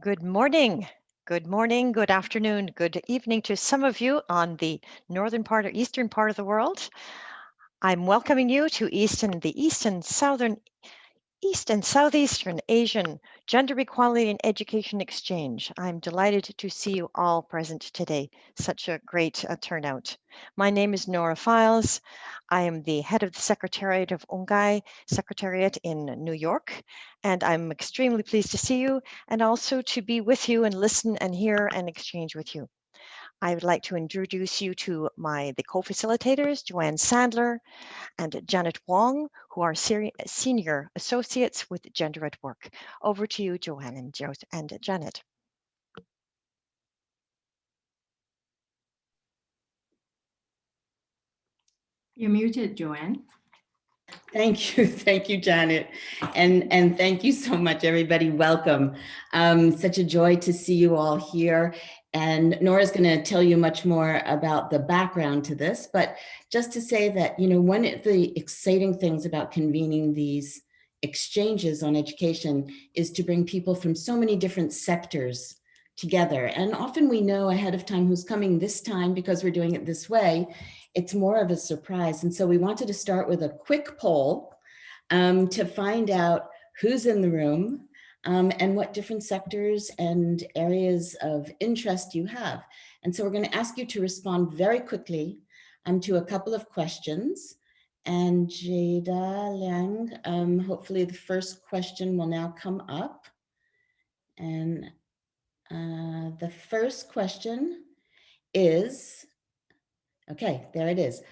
Good morning. Good morning, good afternoon, good evening to some of you on the northern part or eastern part of the world. I'm welcoming you to the East and Southeastern Asian Gender Equality and Education Exchange. I'm delighted to see you all present today. Such a great turnout. My name is Nora Files. I am the head of the Secretariat of Ongai Secretariat in New York, and I'm extremely pleased to see you and also to be with you and listen and hear and exchange with you. I would like to introduce you to the co-facilitators, Joanne Sandler and Janet Wong, who are senior associates with Gender at Work. Over to you, Joanne and Janet. You're muted, Joanne. Thank you, Janet, and thank you so much, everybody. Welcome. Such a joy to see you all here. And Nora's going to tell you much more about the background to this, but just to say that, one of the exciting things about convening these exchanges on education is to bring people from so many different sectors together. And often we know ahead of time who's coming this time because we're doing it this way. It's more of a surprise. And so we wanted to start with a quick poll to find out who's in the room and what different sectors and areas of interest you have. And so we're going to ask you to respond very quickly to a couple of questions. And Jada Liang, hopefully the first question will now come up. And the first question is, okay, there it is,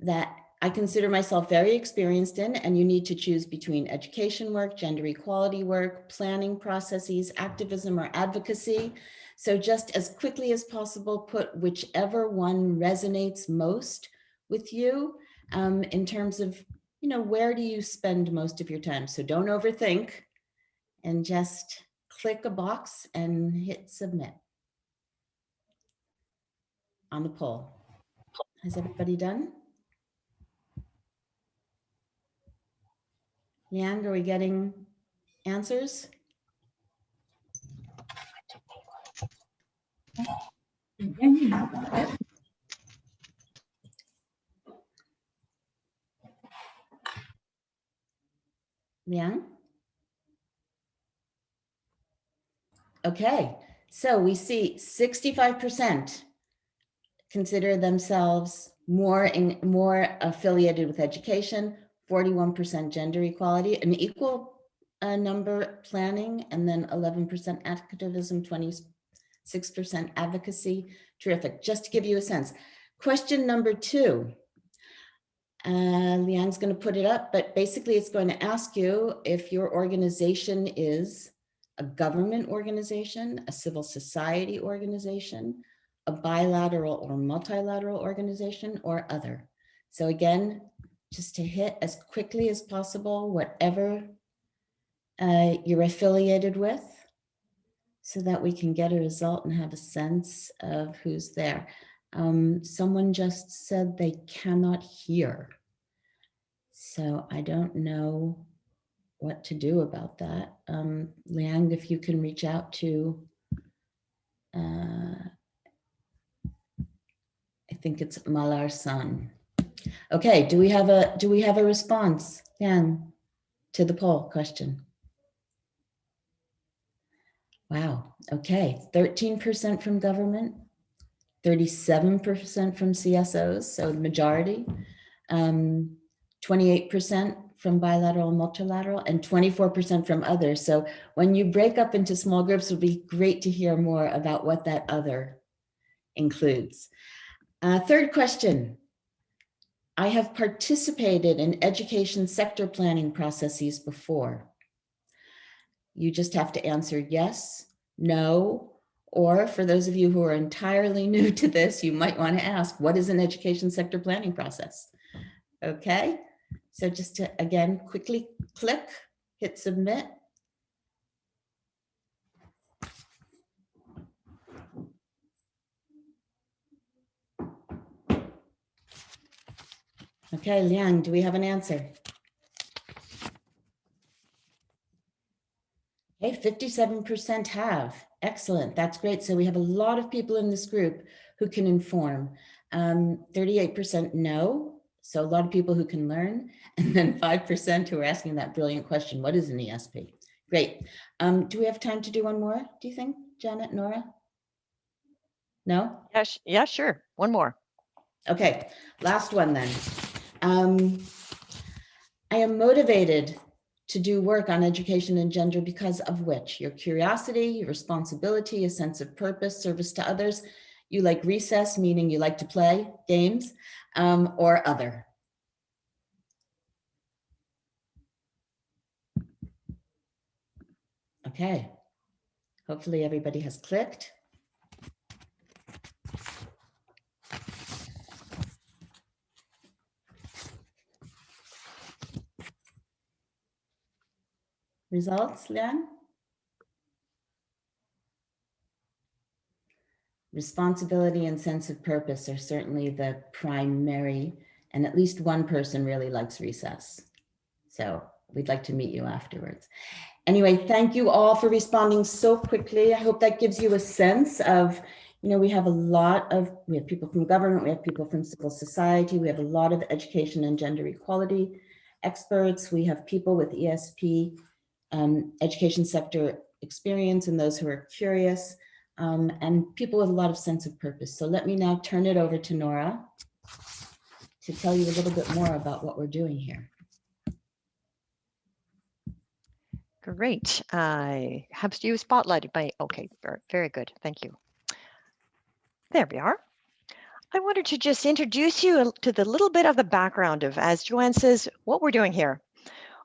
that I consider myself very experienced in, and you need to choose between education work, gender equality work, planning processes, activism, or advocacy. So just as quickly as possible, put whichever one resonates most with you in terms of, where do you spend most of your time? So don't overthink and just click a box and hit submit on the poll. Has everybody done? Liang, are we getting answers? Liang? Okay, so we see 65% consider themselves more affiliated with education, 41% gender equality, an equal number planning, and then 11% activism, 26% advocacy. Terrific. Just to give you a sense. Question number 2. Liang's going to put it up, but basically it's going to ask you if your organization is a government organization, a civil society organization, a bilateral or multilateral organization, or other. So again, just to hit as quickly as possible, whatever you're affiliated with, so that we can get a result and have a sense of who's there. Someone just said they cannot hear. So I don't know what to do about that. Liang, if you can reach out to, I think it's Malar San. Okay, do we have a response, Liang, to the poll question? Wow, okay, 13% from government, 37% from CSOs, so the majority, 28% from bilateral and multilateral, and 24% from others. So when you break up into small groups, it would be great to hear more about what that other includes. Third question. I have participated in education sector planning processes before. You just have to answer yes, no, or for those of you who are entirely new to this, you might want to ask, what is an education sector planning process? Okay, so just to, again, quickly click, hit submit. Okay, Liang, do we have an answer? Okay, 57% have. Excellent. That's great. So we have a lot of people in this group who can inform. 38% no. So a lot of people who can learn, and then 5% who are asking that brilliant question, what is an ESP? Great. Do we have time to do one more, do you think, Janet, Nora? No? Yes, yeah, sure. One more. Okay, last one then. I am motivated to do work on education and gender because of which? Your curiosity, your responsibility, a sense of purpose, service to others. You like recess, meaning you like to play games, or other. Okay, hopefully everybody has clicked. Results, Lian? Responsibility and sense of purpose are certainly the primary, and at least one person really likes recess. So we'd like to meet you afterwards. Anyway, thank you all for responding so quickly. I hope that gives you a sense of, we have people from government, we have people from civil society, we have a lot of education and gender equality experts, we have people with ESP, education sector experience, and those who are curious, and people with a lot of sense of purpose. So let me now turn it over to Nora to tell you a little bit more about what we're doing here. Great. I have you spotlighted my, okay, very good. Thank you. There we are. I wanted to just introduce you to the little bit of the background of, as Joanne says, what we're doing here.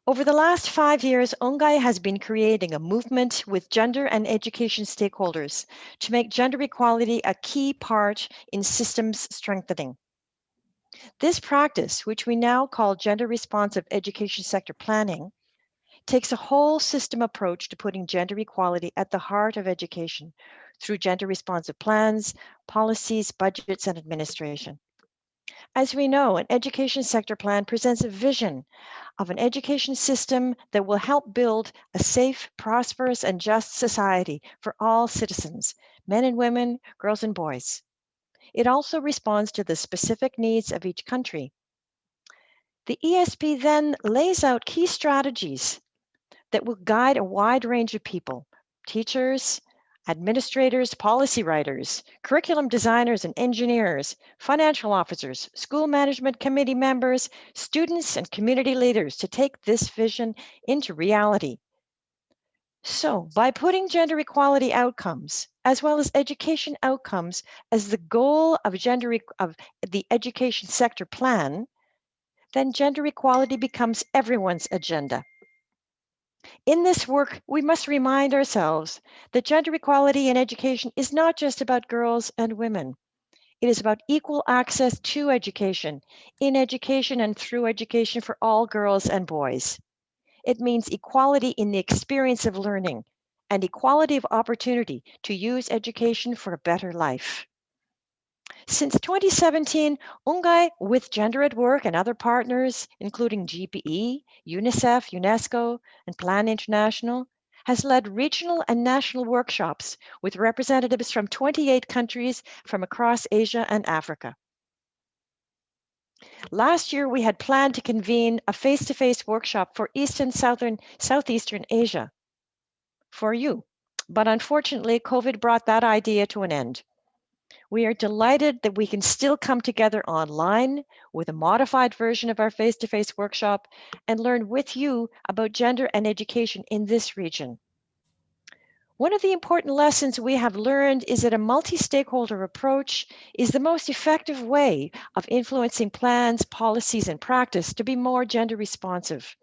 Over the last 5 years, Ongai has been creating a movement with gender and education stakeholders to make gender equality a key part in systems strengthening. This practice, which we now call gender responsive education sector planning, takes a whole system approach to putting gender equality at the heart of education through gender responsive plans, policies, budgets, and administration. As we know, an education sector plan presents a vision of an education system that will help build a safe, prosperous, and just society for all citizens, men and women, girls and boys. It also responds to the specific needs of each country. The ESP then lays out key strategies that will guide a wide range of people, teachers, administrators, policy writers, curriculum designers and engineers, financial officers, school management committee members, students, and community leaders to take this vision into reality. So, by putting gender equality outcomes, as well as education outcomes, as the goal of the education sector plan, then gender equality becomes everyone's agenda. In this work, we must remind ourselves that gender equality in education is not just about girls and women. It is about equal access to education, in education and through education for all girls and boys. It means equality in the experience of learning and equality of opportunity to use education for a better life. Since 2017, Ongai, with Gender at Work and other partners, including GPE, UNICEF, UNESCO, and Plan International, has led regional and national workshops with representatives from 28 countries from across Asia and Africa. Last year, we had planned to convene a face-to-face workshop for East and Southeastern Asia for you, but unfortunately, COVID brought that idea to an end. We are delighted that we can still come together online with a modified version of our face-to-face workshop and learn with you about gender and education in this region. One of the important lessons we have learned is that a multi-stakeholder approach is the most effective way of influencing plans, policies, and practice to be more gender responsive.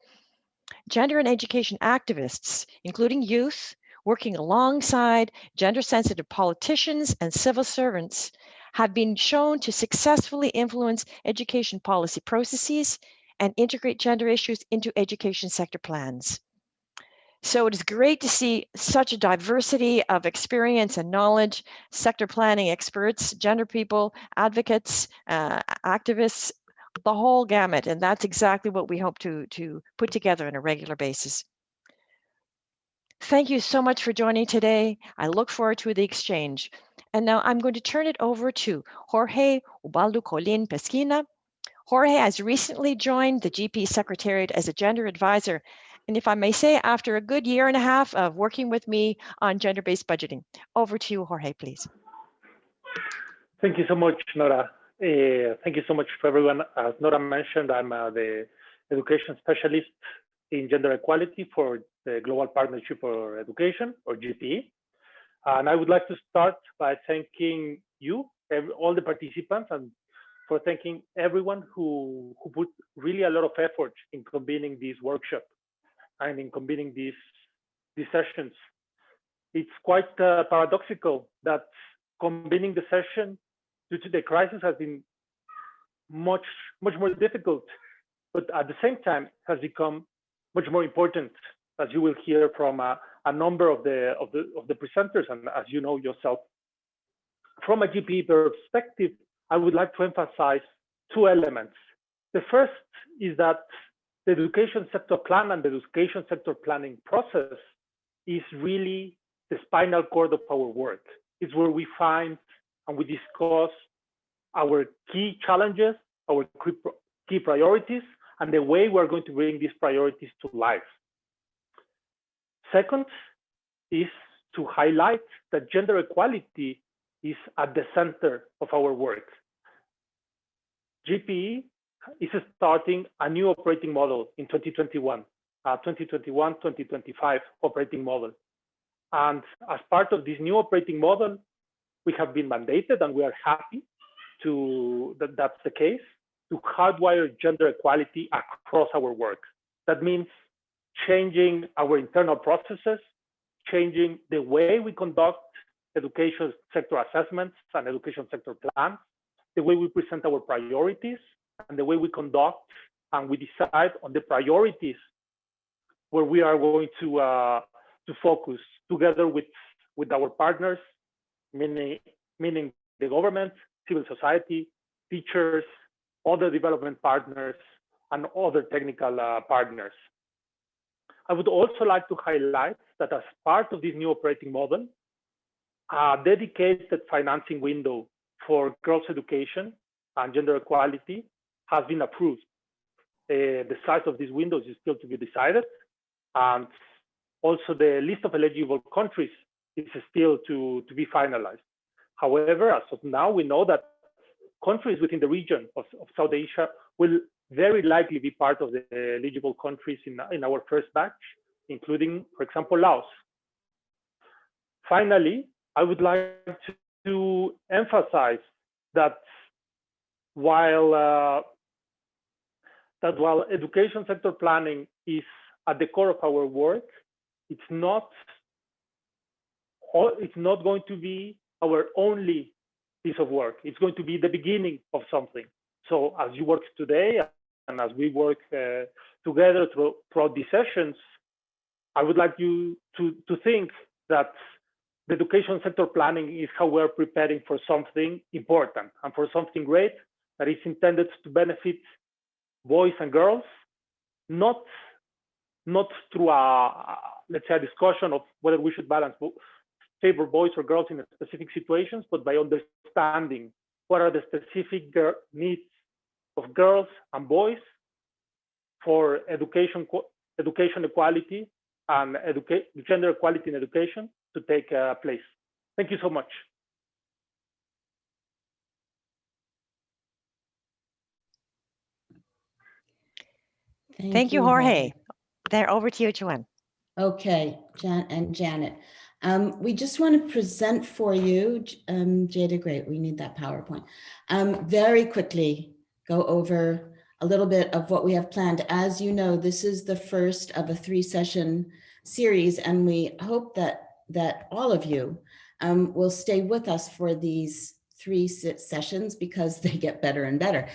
Gender and education activists, including youth, working alongside gender-sensitive politicians and civil servants, have been shown to successfully influence education policy processes and integrate gender issues into education sector plans. So it is great to see such a diversity of experience and knowledge, sector planning experts, gender people, advocates, activists, the whole gamut, and that's exactly what we hope to put together on a regular basis. Thank you so much for joining today. I look forward to the exchange. And now I'm going to turn it over to Jorge Ubaldo Colin Pesquina. Jorge has recently joined the GPE Secretariat as a gender advisor. And if I may say, after a good year and a half of working with me on gender-based budgeting. Over to you, Jorge, please. Thank you so much, Nora. Thank you so much for everyone. As Nora mentioned, I'm the education specialist in gender equality for the Global Partnership for Education, or GPE. And I would like to start by thanking you, all the participants, and for thanking everyone who put really a lot of effort in convening this workshop and in convening these sessions. It's quite paradoxical that convening the session due to the crisis has been much more difficult, but at the same time has become much more important, as you will hear from a number of the presenters, and as you know yourself. From a GPE perspective, I would like to emphasize two elements. The first is that the education sector plan and the education sector planning process is really the spinal cord of our work. It's where we find and we discuss our key challenges, our key priorities, and the way we're going to bring these priorities to life. Second is to highlight that gender equality is at the center of our work. GPE is starting a new operating model in 2021, 2021-2025 operating model. And as part of this new operating model, we have been mandated, and we are happy that that's the case, to hardwire gender equality across our work. That means changing our internal processes, changing the way we conduct education sector assessments and education sector plans, the way we present our priorities, and the way we conduct and we decide on the priorities where we are going to focus together with our partners, meaning the government, civil society, teachers, other development partners, and other technical partners. I would also like to highlight that as part of this new operating model, a dedicated financing window for girls' education and gender equality has been approved. The size of these windows is still to be decided, and also the list of eligible countries is still to be finalized. However, as of now, we know that countries within the region of South Asia will very likely be part of the eligible countries in our first batch, including, for example, Laos. Finally, I would like to emphasize that while education sector planning is at the core of our work, it's not going to be our only piece of work. It's going to be the beginning of something. So as you work today, and as we work together throughout these sessions, I would like you to think that the education sector planning is how we're preparing for something important and for something great that is intended to benefit boys and girls, not through let's say, a discussion of whether we should favor boys or girls in specific situations, but by understanding what are the specific needs of girls and boys for education equality and gender equality in education to take place. Thank you so much. Thank you, Jorge. There, over to you, Joanne. Okay, Janet. We just want to present for you, Jada, great, we need that PowerPoint. Very quickly go over a little bit of what we have planned. As you know, this is the first of a 3-session series, and we hope that all of you will stay with us for these 3 sessions because they get better and better.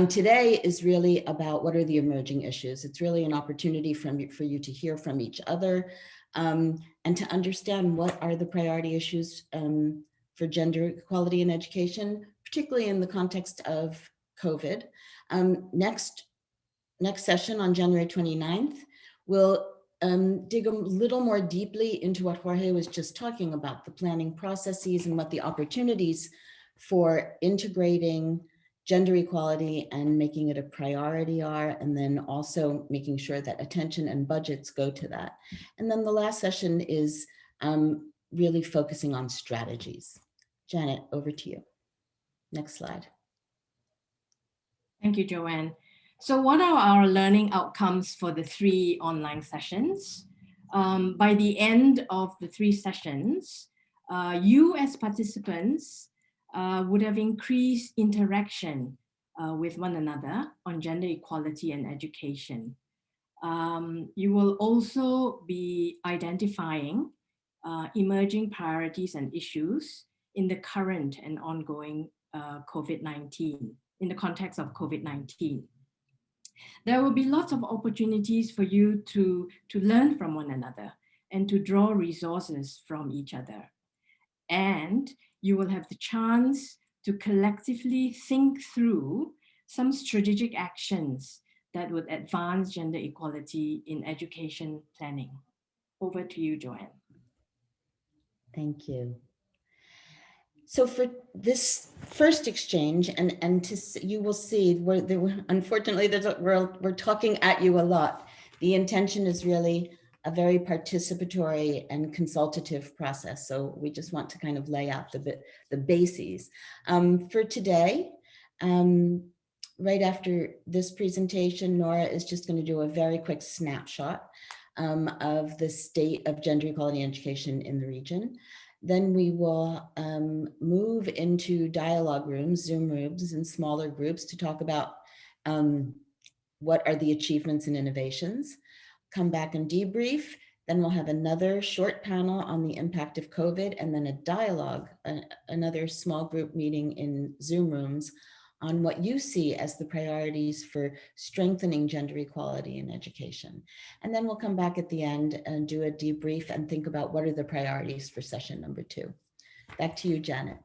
Today is really about what are the emerging issues. It's really an opportunity for you to hear from each other and to understand what are the priority issues for gender equality in education, particularly in the context of COVID. Next session on January 29th, we'll dig a little more deeply into what Jorge was just talking about, the planning processes and what the opportunities for integrating gender equality and making it a priority are, and then also making sure that attention and budgets go to that. And then the last session is really focusing on strategies. Janet, over to you. Next slide. Thank you, Joanne. So what are our learning outcomes for the 3 online sessions? By the end of the 3 sessions, you as participants would have increased interaction with one another on gender equality and education. You will also be identifying emerging priorities and issues in the current and ongoing COVID-19, in the context of COVID-19. There will be lots of opportunities for you to learn from one another and to draw resources from each other. And you will have the chance to collectively think through some strategic actions that would advance gender equality in education planning. Over to you, Joanne. Thank you. So for this first exchange, you will see, unfortunately, we're talking at you a lot. The intention is really a very participatory and consultative process. So we just want to kind of lay out the bases. For today, right after this presentation, Nora is just going to do a very quick snapshot of the state of gender equality and education in the region. Then we will move into dialogue rooms, Zoom rooms, in smaller groups to talk about what are the achievements and innovations. Come back and debrief. Then we'll have another short panel on the impact of COVID, and then a dialogue, another small group meeting in Zoom rooms on what you see as the priorities for strengthening gender equality in education. And then we'll come back at the end and do a debrief and think about what are the priorities for session number 2. Back to you, Janet.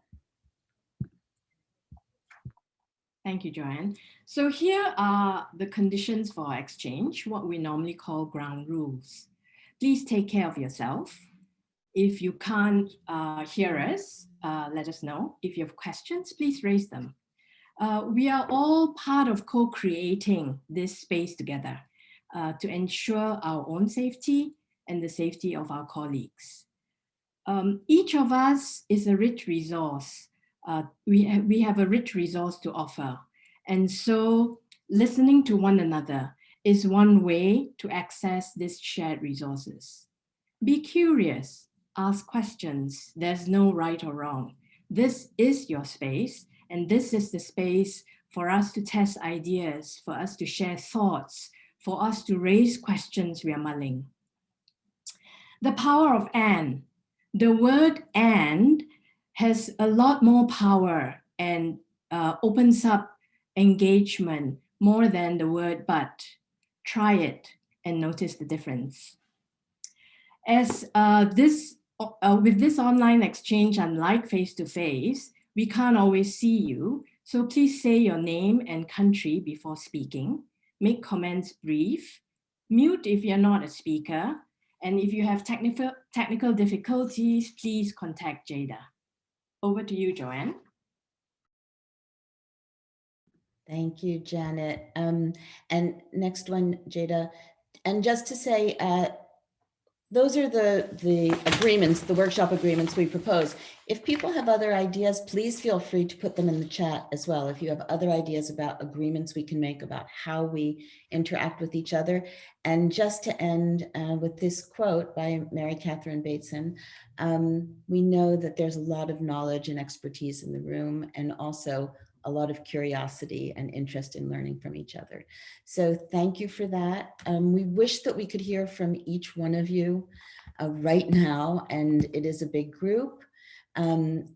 Thank you, Joanne. So here are the conditions for our exchange, what we normally call ground rules. Please take care of yourself. If you can't hear us, let us know. If you have questions, please raise them. We are all part of co-creating this space together to ensure our own safety and the safety of our colleagues. Each of us is a rich resource. We have a rich resource to offer. And so listening to one another is one way to access these shared resources. Be curious, ask questions. There's no right or wrong. This is your space. And this is the space for us to test ideas, for us to share thoughts, for us to raise questions we are mulling. The power of and. The word and has a lot more power and opens up engagement more than the word but. Try it and notice the difference. As with this online exchange, unlike face-to-face, we can't always see you, so please say your name and country before speaking. Make comments brief. Mute if you're not a speaker. And if you have technical difficulties, please contact Jada. Over to you, Joanne. Thank you, Janet. And next one, Jada. And just to say, those are the agreements, the workshop agreements we propose. If people have other ideas, please feel free to put them in the chat as well. If you have other ideas about agreements we can make about how we interact with each other. And just to end with this quote by Mary Catherine Bateson, we know that there's a lot of knowledge and expertise in the room, and also a lot of curiosity and interest in learning from each other. So thank you for that. We wish that we could hear from each one of you right now, and it is a big group.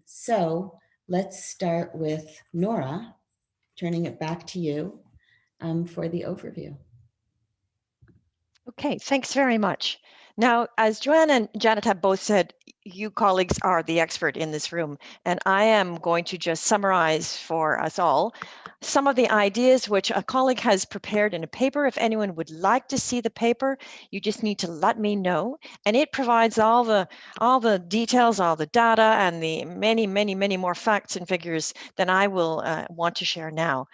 So let's start with Nora, turning it back to you for the overview. Okay, thanks very much. Now, as Joanne and Janet have both said, you colleagues are the expert in this room, and I am going to just summarize for us all some of the ideas which a colleague has prepared in a paper. If anyone would like to see the paper, you just need to let me know. And it provides all the details, all the data, and the many more facts and figures than I will want to share now.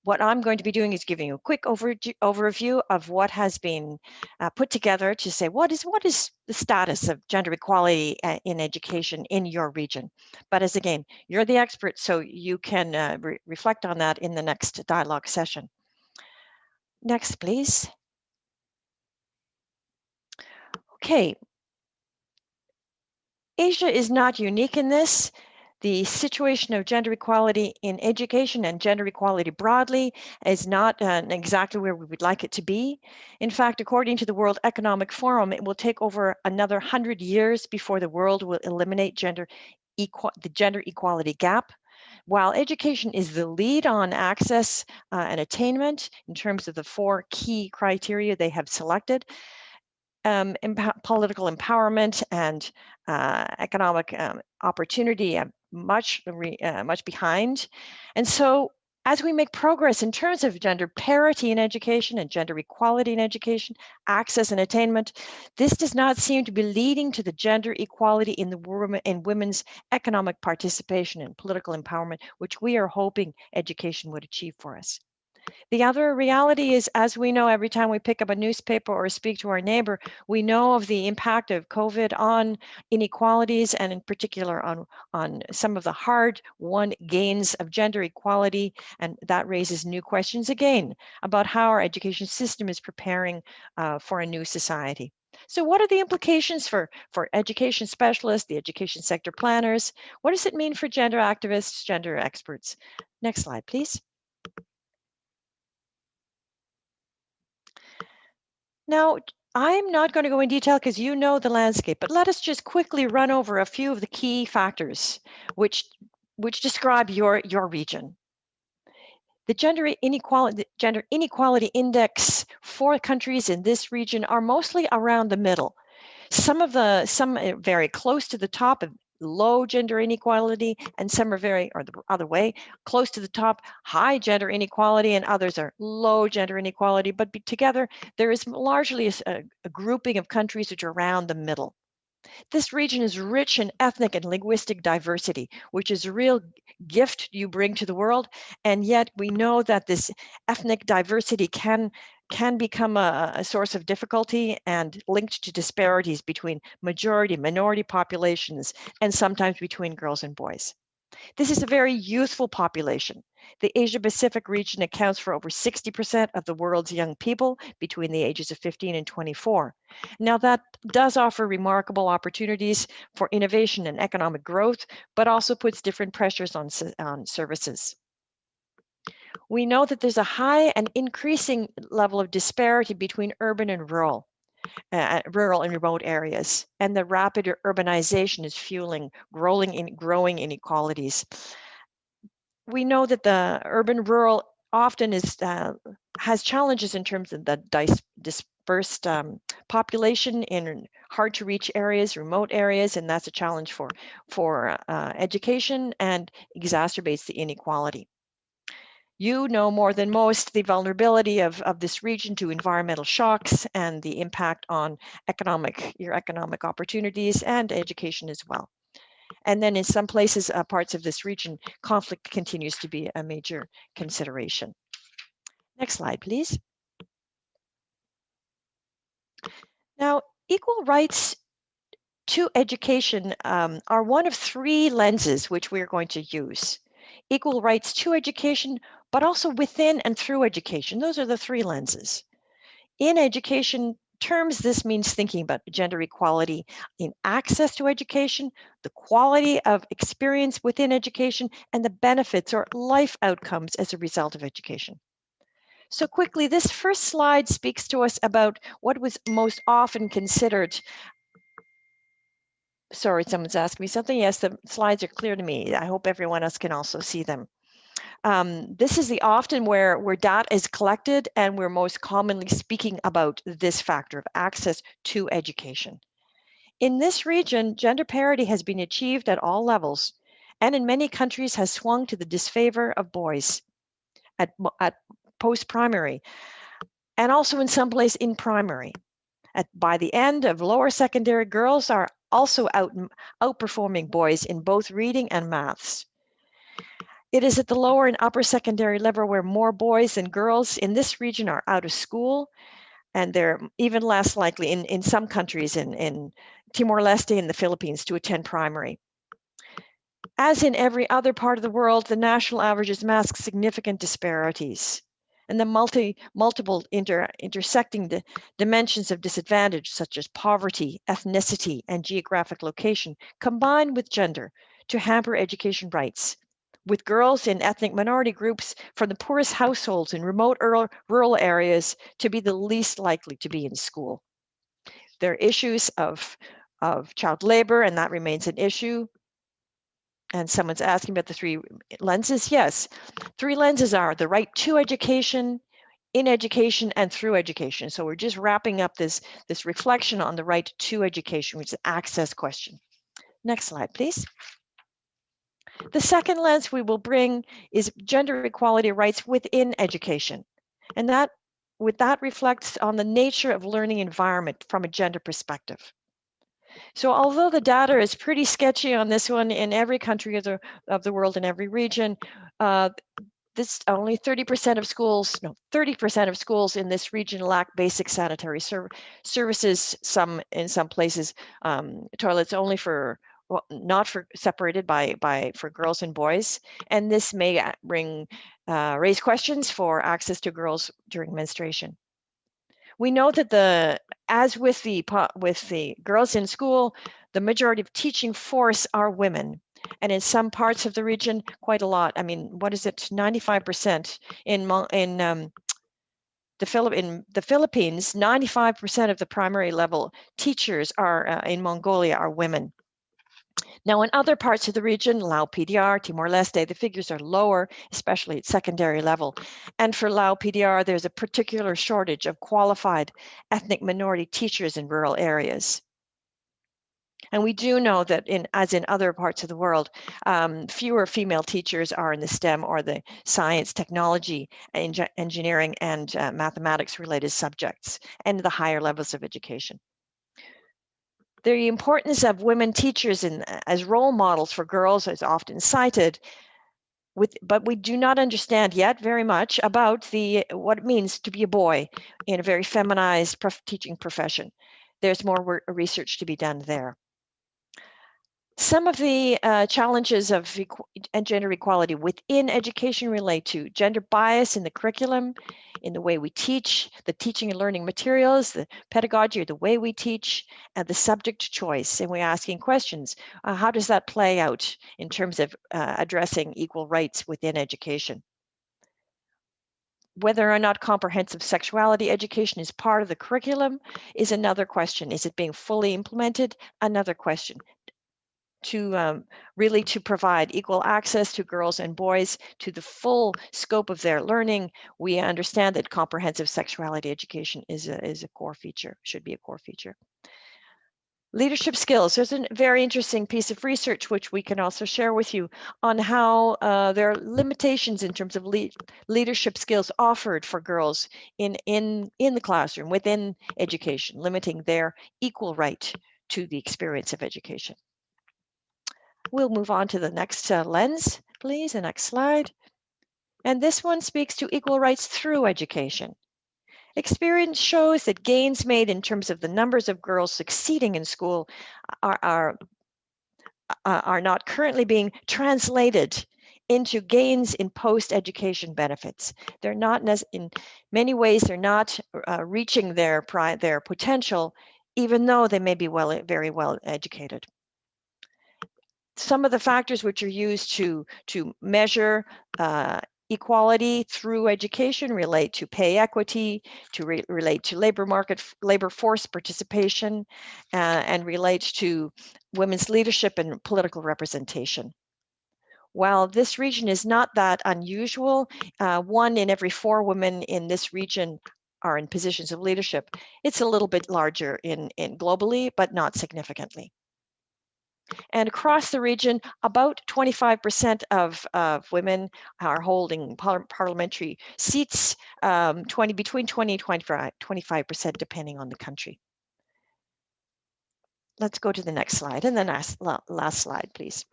What I'm going to be doing is giving you a quick overview of what has been put together to say what is the status of gender equality in education in your region. But as again, you're the expert, so you can reflect on that in the next dialogue session. Next, please. Okay. Asia is not unique in this. The situation of gender equality in education and gender equality broadly is not exactly where we would like it to be. In fact, according to the World Economic Forum, it will take over another 100 years before the world will eliminate the gender equality gap. While education is the lead on access and attainment in terms of the 4 key criteria they have selected, political empowerment and economic opportunity much behind. And so as we make progress in terms of gender parity in education and gender equality in education, access and attainment, this does not seem to be leading to the gender equality in women's economic participation and political empowerment, which we are hoping education would achieve for us. The other reality is, as we know, every time we pick up a newspaper or speak to our neighbor, we know of the impact of COVID on inequalities and in particular on some of the hard-won gains of gender equality. And that raises new questions again about how our education system is preparing for a new society. So what are the implications for education specialists, the education sector planners? What does it mean for gender activists, gender experts? Next slide, please. Now, I'm not going to go in detail because you know the landscape, but let us just quickly run over a few of the key factors which describe your region. The gender inequality index for countries in this region are mostly around the middle. Some very close to the top of low gender inequality, and some are the other way, close to the top, high gender inequality, and others are low gender inequality. But together, there is largely a grouping of countries which are around the middle. This region is rich in ethnic and linguistic diversity, which is a real gift you bring to the world. And yet we know that this ethnic diversity can become a source of difficulty and linked to disparities between minority populations, and sometimes between girls and boys. This is a very youthful population. The Asia Pacific region accounts for over 60% of the world's young people between the ages of 15 and 24. Now, that does offer remarkable opportunities for innovation and economic growth, but also puts different pressures on services. We know that there's a high and increasing level of disparity between urban and rural and remote areas, and the rapid urbanization is fueling growing inequalities. We know that the urban-rural often has challenges in terms of the dispersed population in hard-to-reach areas, remote areas, and that's a challenge for education and exacerbates the inequality. You know more than most the vulnerability of this region to environmental shocks and the impact on your economic opportunities and education as well. And then in some places, parts of this region, conflict continues to be a major consideration. Next slide, please. Now, equal rights to education are one of 3 lenses which we're going to use. Equal rights to education, but also within and through education. Those are the 3 lenses. In education terms, this means thinking about gender equality in access to education, the quality of experience within education, and the benefits or life outcomes as a result of education. So quickly, this first slide speaks to us about what was most often considered. Sorry, someone's asking me something. Yes, the slides are clear to me. I hope everyone else can also see them. This is often where data is collected, and we're most commonly speaking about this factor of access to education. In this region, gender parity has been achieved at all levels, and in many countries has swung to the disfavor of boys. at post-primary, and also in some place in primary. By the end of lower secondary, girls are also outperforming boys in both reading and maths. It is at the lower and upper secondary level where more boys and girls in this region are out of school, and they're even less likely in some countries in Timor-Leste and the Philippines to attend primary. As in every other part of the world, the national averages mask significant disparities. And the multiple intersecting dimensions of disadvantage, such as poverty, ethnicity, and geographic location, combine with gender to hamper education rights, with girls in ethnic minority groups from the poorest households in remote rural areas to be the least likely to be in school. There are issues of child labor, and that remains an issue. And someone's asking about the three lenses. Yes, three lenses are the right to education, in education, and through education. So we're just wrapping up this reflection on the right to education, which is an access question. Next slide, please. The second lens we will bring is gender equality rights within education. And that reflects on the nature of learning environment from a gender perspective. So although the data is pretty sketchy on this one in every country of the world, in every region, this only 30% of schools, no, 30% of schools in this region lack basic sanitary services. In some places, toilets only for, well, not for separated for girls and boys, and this may raise questions for access to girls during menstruation. We know that as with the girls in school, the majority of teaching force are women, and in some parts of the region, quite a lot. I mean, what is it? 95% in the Philippines. 95% of the primary level teachers are in Mongolia are women. Now, in other parts of the region, Lao PDR, Timor-Leste, the figures are lower, especially at secondary level. And for Lao PDR, there's a particular shortage of qualified ethnic minority teachers in rural areas. And we do know that, as in other parts of the world, fewer female teachers are in the STEM or the science, technology, engineering, and mathematics-related subjects, and the higher levels of education. The importance of women teachers as role models for girls is often cited, but we do not understand yet very much about what it means to be a boy in a very feminized teaching profession. There's more research to be done there. Some of the challenges of gender equality within education relate to gender bias in the curriculum, in the way we teach, the teaching and learning materials, the pedagogy, or the way we teach, and the subject choice. And we're asking questions. How does that play out in terms of addressing equal rights within education? Whether or not comprehensive sexuality education is part of the curriculum is another question. Is it being fully implemented? Another question. To really provide equal access to girls and boys to the full scope of their learning, we understand that comprehensive sexuality education is a core feature, should be a core feature. Leadership skills. There's a very interesting piece of research which we can also share with you on how there are limitations in terms of leadership skills offered for girls in the classroom, within education, limiting their equal right to the experience of education. We'll move on to the next lens, please, the next slide. And this one speaks to equal rights through education. Experience shows that gains made in terms of the numbers of girls succeeding in school are not currently being translated into gains in post-education benefits. They're not, in many ways, they're not reaching their potential, even though they may be very well educated. Some of the factors which are used to measure equality through education relate to pay equity, relate to labor force participation, and relate to women's leadership and political representation. While this region is not that unusual, 1 in every 4 women in this region are in positions of leadership. It's a little bit larger in globally, but not significantly. And across the region, about 25% of women are holding parliamentary seats, between 20 and 25%, depending on the country. Let's go to the next slide, and then last slide, please.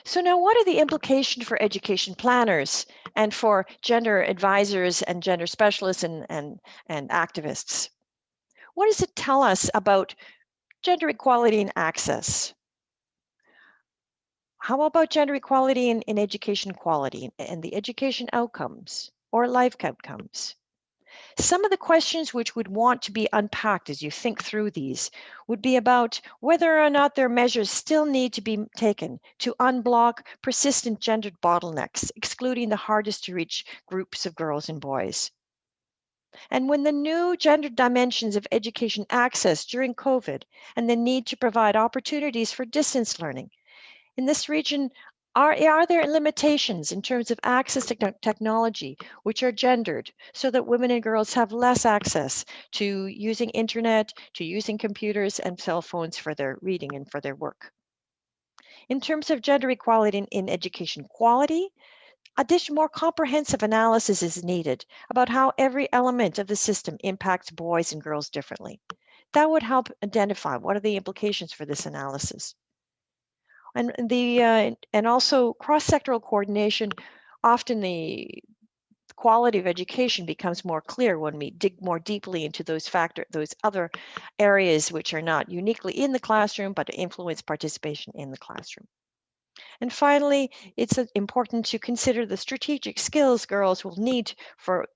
So now, what are the implications for education planners and for gender advisors and gender specialists and activists? What does it tell us about gender equality and access? How about gender equality in education quality and the education outcomes or life outcomes? Some of the questions which would want to be unpacked as you think through these would be about whether or not there are measures still need to be taken to unblock persistent gendered bottlenecks, excluding the hardest to reach groups of girls and boys. And when the new gender dimensions of education access during COVID and the need to provide opportunities for distance learning in this region, are there limitations in terms of access to technology which are gendered so that women and girls have less access to using internet, to using computers and cell phones for their reading and for their work? In terms of gender equality in education quality, more comprehensive analysis is needed about how every element of the system impacts boys and girls differently. That would help identify what are the implications for this analysis. And also cross-sectoral coordination. Often the quality of education becomes more clear when we dig more deeply into those other areas which are not uniquely in the classroom but influence participation in the classroom. And finally, it's important to consider the strategic skills girls will need for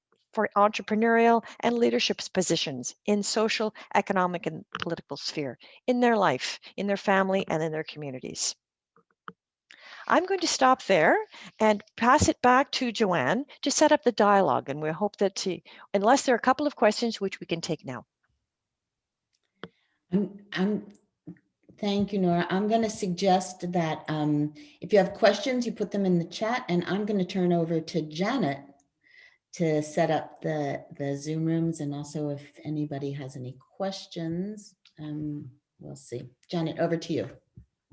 entrepreneurial and leadership positions in social, economic, and political sphere in their life, in their family, and in their communities. I'm going to stop there and pass it back to Joanne to set up the dialogue. And we hope that, unless there are a couple of questions, which we can take now. Thank you, Nora. I'm going to suggest that if you have questions, you put them in the chat, and I'm going to turn over to Janet to set up the Zoom rooms, and also if anybody has any questions, we'll see. Janet, over to you.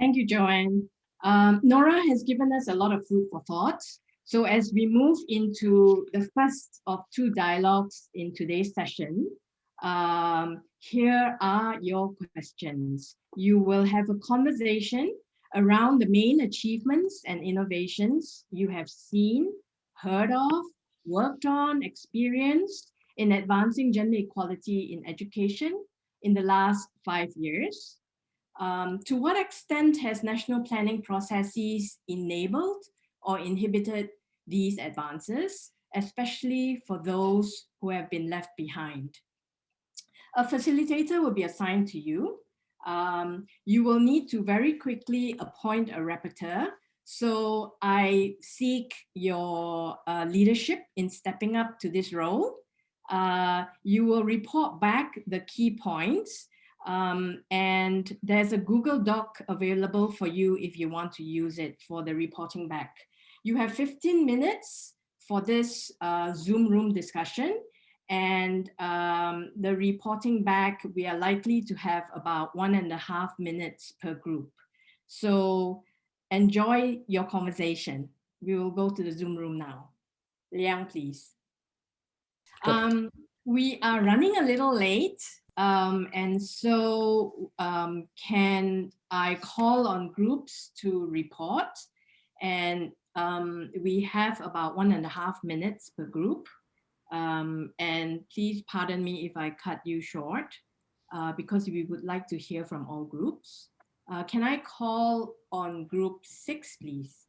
Thank you, Joanne. Nora has given us a lot of food for thought. So as we move into the first of two dialogues in today's session, here are your questions. You will have a conversation around the main achievements and innovations you have seen, heard of, worked on, experienced in advancing gender equality in education in the last 5 years. To what extent has national planning processes enabled or inhibited these advances, especially for those who have been left behind? A facilitator will be assigned to you. You will need to very quickly appoint a rapporteur. So I seek your leadership in stepping up to this role. You will report back the key points. And there's a Google Doc available for you if you want to use it for the reporting back. You have 15 minutes for this Zoom room discussion, and the reporting back, we are likely to have about 1.5 minutes per group. So enjoy your conversation. We will go to the Zoom room now. Liang, please. We are running a little late. And so can I call on groups to report? And we have about 1.5 minutes per group. And please pardon me if I cut you short, because we would like to hear from all groups. Can I call on group 6, please?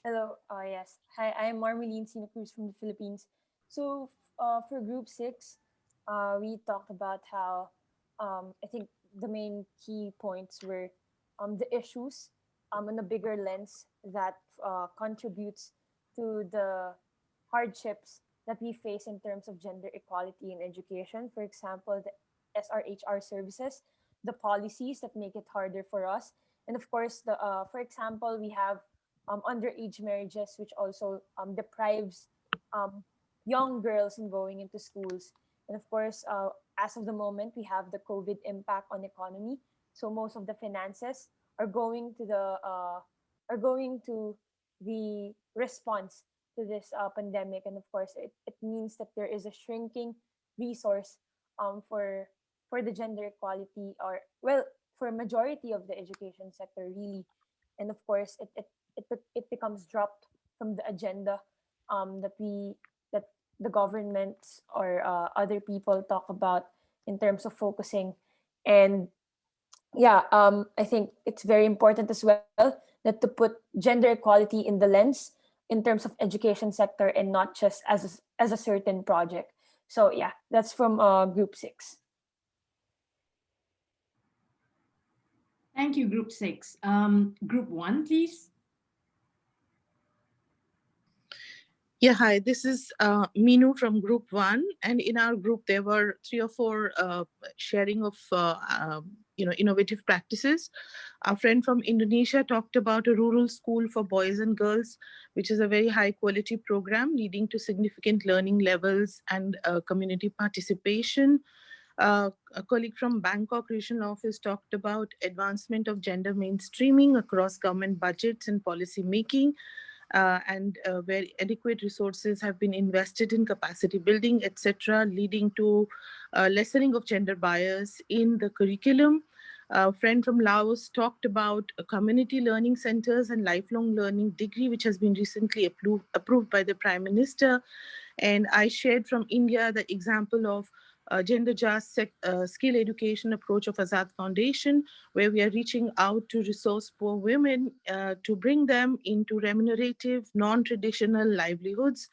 Hello, yes. Hi, I'm Marmeline Sinacruz from the Philippines. So for group 6, we talked about how I think the main key points were the issues on a bigger lens that contributes to the hardships that we face in terms of gender equality in education. For example, the SRHR services, the policies that make it harder for us. And of course, for example, we have underage marriages, which also deprives young girls in going into schools. And of course, as of the moment, we have the COVID impact on economy. So most of the finances are going to the response to this pandemic. And of course, it means that there is a shrinking resource for the gender equality, or well, for a majority of the education sector really. And of course, it becomes dropped from the agenda that the governments or other people talk about in terms of focusing. And yeah, I think it's very important as well that to put gender equality in the lens in terms of education sector, and not just as a certain project. So yeah, that's from group 6. Thank you, Group 6. Group 1, please. Yeah, hi, this is Minu from Group 1. And in our group, there were 3 or 4 sharing of innovative practices. Our friend from Indonesia talked about a rural school for boys and girls, which is a very high quality program leading to significant learning levels and community participation. A colleague from Bangkok Regional Office talked about advancement of gender mainstreaming across government budgets and policy making, and where adequate resources have been invested in capacity building, etc., leading to lessening of gender bias in the curriculum. A friend from Laos talked about community learning centers and lifelong learning degree, which has been recently approved by the Prime Minister. And I shared from India the example of gender just skill education approach of Azad Foundation, where we are reaching out to resource poor women to bring them into remunerative, non-traditional livelihoods,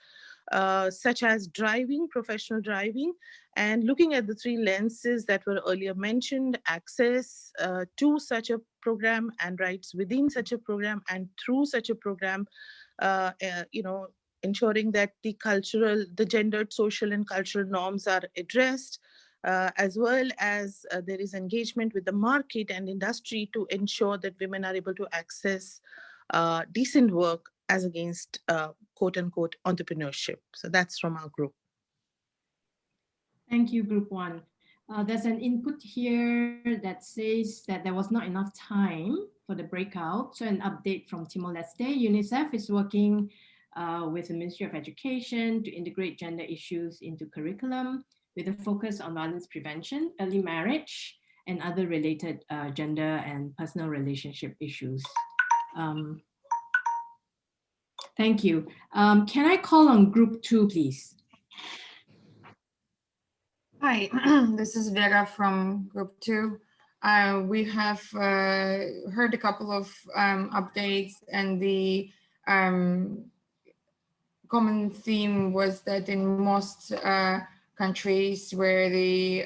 such as driving, professional driving, and looking at the 3 lenses that were earlier mentioned: access to such a program and rights within such a program and through such a program, uh, uh, you know, ensuring that the gendered social and cultural norms are addressed, as well as there is engagement with the market and industry to ensure that women are able to access decent work as against quote unquote entrepreneurship. So that's from our group. Thank you, Group 1. There's an input here that says that there was not enough time for the breakout. So an update from Timor-Leste. UNICEF is working with the Ministry of Education to integrate gender issues into curriculum with a focus on violence prevention, early marriage, and other related gender and personal relationship issues. Thank you. Can I call on Group 2, please? Hi, this is Vera from Group 2. We have heard a couple of updates, and the common theme was that in most countries where the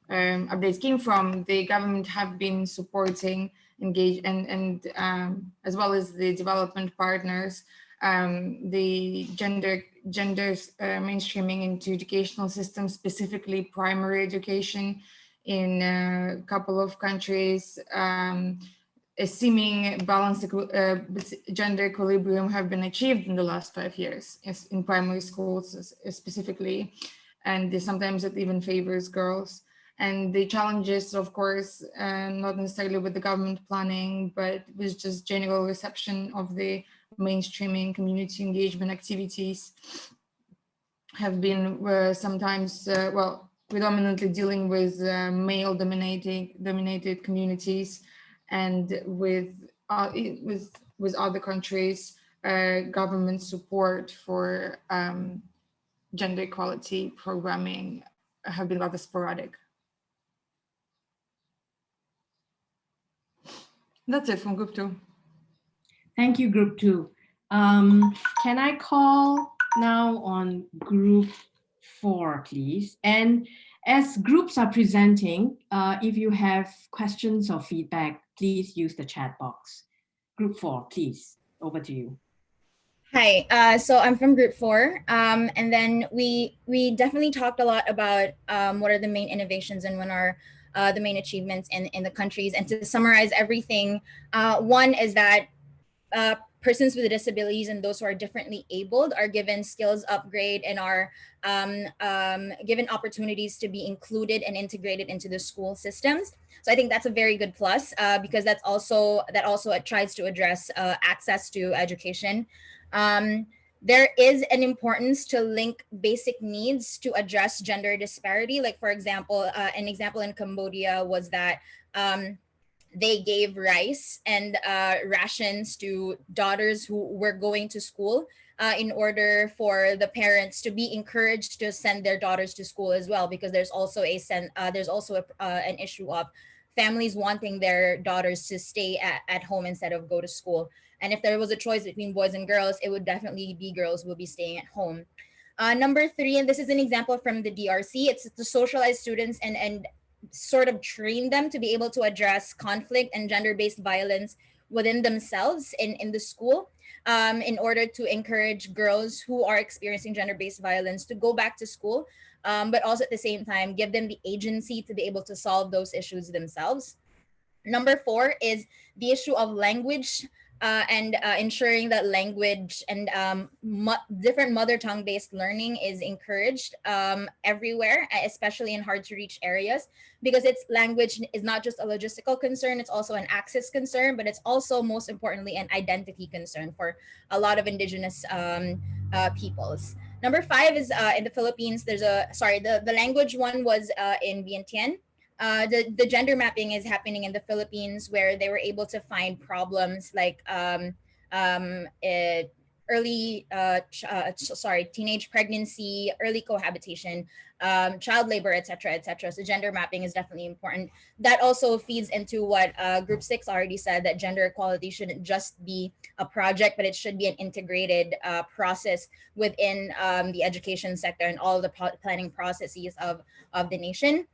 updates came from, the government have been supporting, engage, and as well as the development partners, the gender mainstreaming into educational systems, specifically primary education. In a couple of countries, a seeming balanced gender equilibrium have been achieved in the last 5 years in primary schools specifically, and sometimes it even favors girls. And the challenges, of course, not necessarily with the government planning, but with just general reception of the mainstreaming community engagement activities, have been sometimes, well, predominantly dealing with male-dominated communities, and with other countries, government support for gender equality programming have been rather sporadic. That's it from Group 2. Thank you, Group 2. Can I call now on Group 4, please? And as groups are presenting, if you have questions or feedback, please use the chat box. Group 4, please, over to you. Hi, so I'm from Group 4, and then we definitely talked a lot about what are the main innovations and what are the main achievements in the countries. And to summarize everything, one is that persons with disabilities and those who are differently abled are given skills upgrade and are given opportunities to be included and integrated into the school systems. So I think that's a very good plus because that also tries to address access to education. There is an importance to link basic needs to address gender disparity. Like, for example, an example in Cambodia was that they gave rice and rations to daughters who were going to school in order for the parents to be encouraged to send their daughters to school as well, because there's also an issue of families wanting their daughters to stay at home instead of go to school. And if there was a choice between boys and girls, it would definitely be girls will be staying at home. Number 3, and this is an example from the DRC, it's to socialize students and sort of train them to be able to address conflict and gender-based violence within themselves in the school, in order to encourage girls who are experiencing gender-based violence to go back to school, but also at the same time give them the agency to be able to solve those issues themselves. Number 4 is the issue of language and ensuring that language and different mother tongue based learning is encouraged everywhere, especially in hard to reach areas, because language is not just a logistical concern, it's also an access concern, but it's also most importantly an identity concern for a lot of indigenous peoples. Number 5 is in the Philippines, the language one was in Vientiane. The gender mapping is happening in the Philippines, where they were able to find problems like teenage pregnancy, early cohabitation, child labor, etc., etc. So gender mapping is definitely important. That also feeds into what Group 6 already said, that gender equality shouldn't just be a project, but it should be an integrated process within the education sector and all the planning processes of the nation.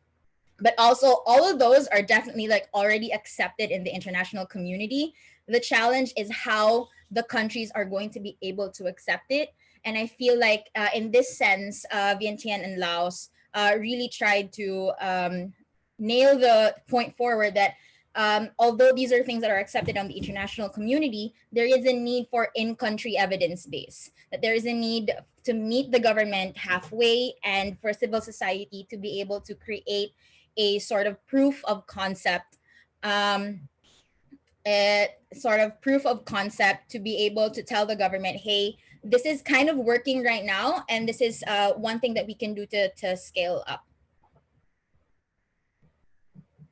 But also all of those are definitely like already accepted in the international community. The challenge is how the countries are going to be able to accept it. And I feel like in this sense, Vientiane and Laos really tried to nail the point forward that although these are things that are accepted on the international community, there is a need for in-country evidence base, that there is a need to meet the government halfway and for civil society to be able to create a sort of proof of concept, to be able to tell the government, hey, this is kind of working right now, and this is one thing that we can do to scale up.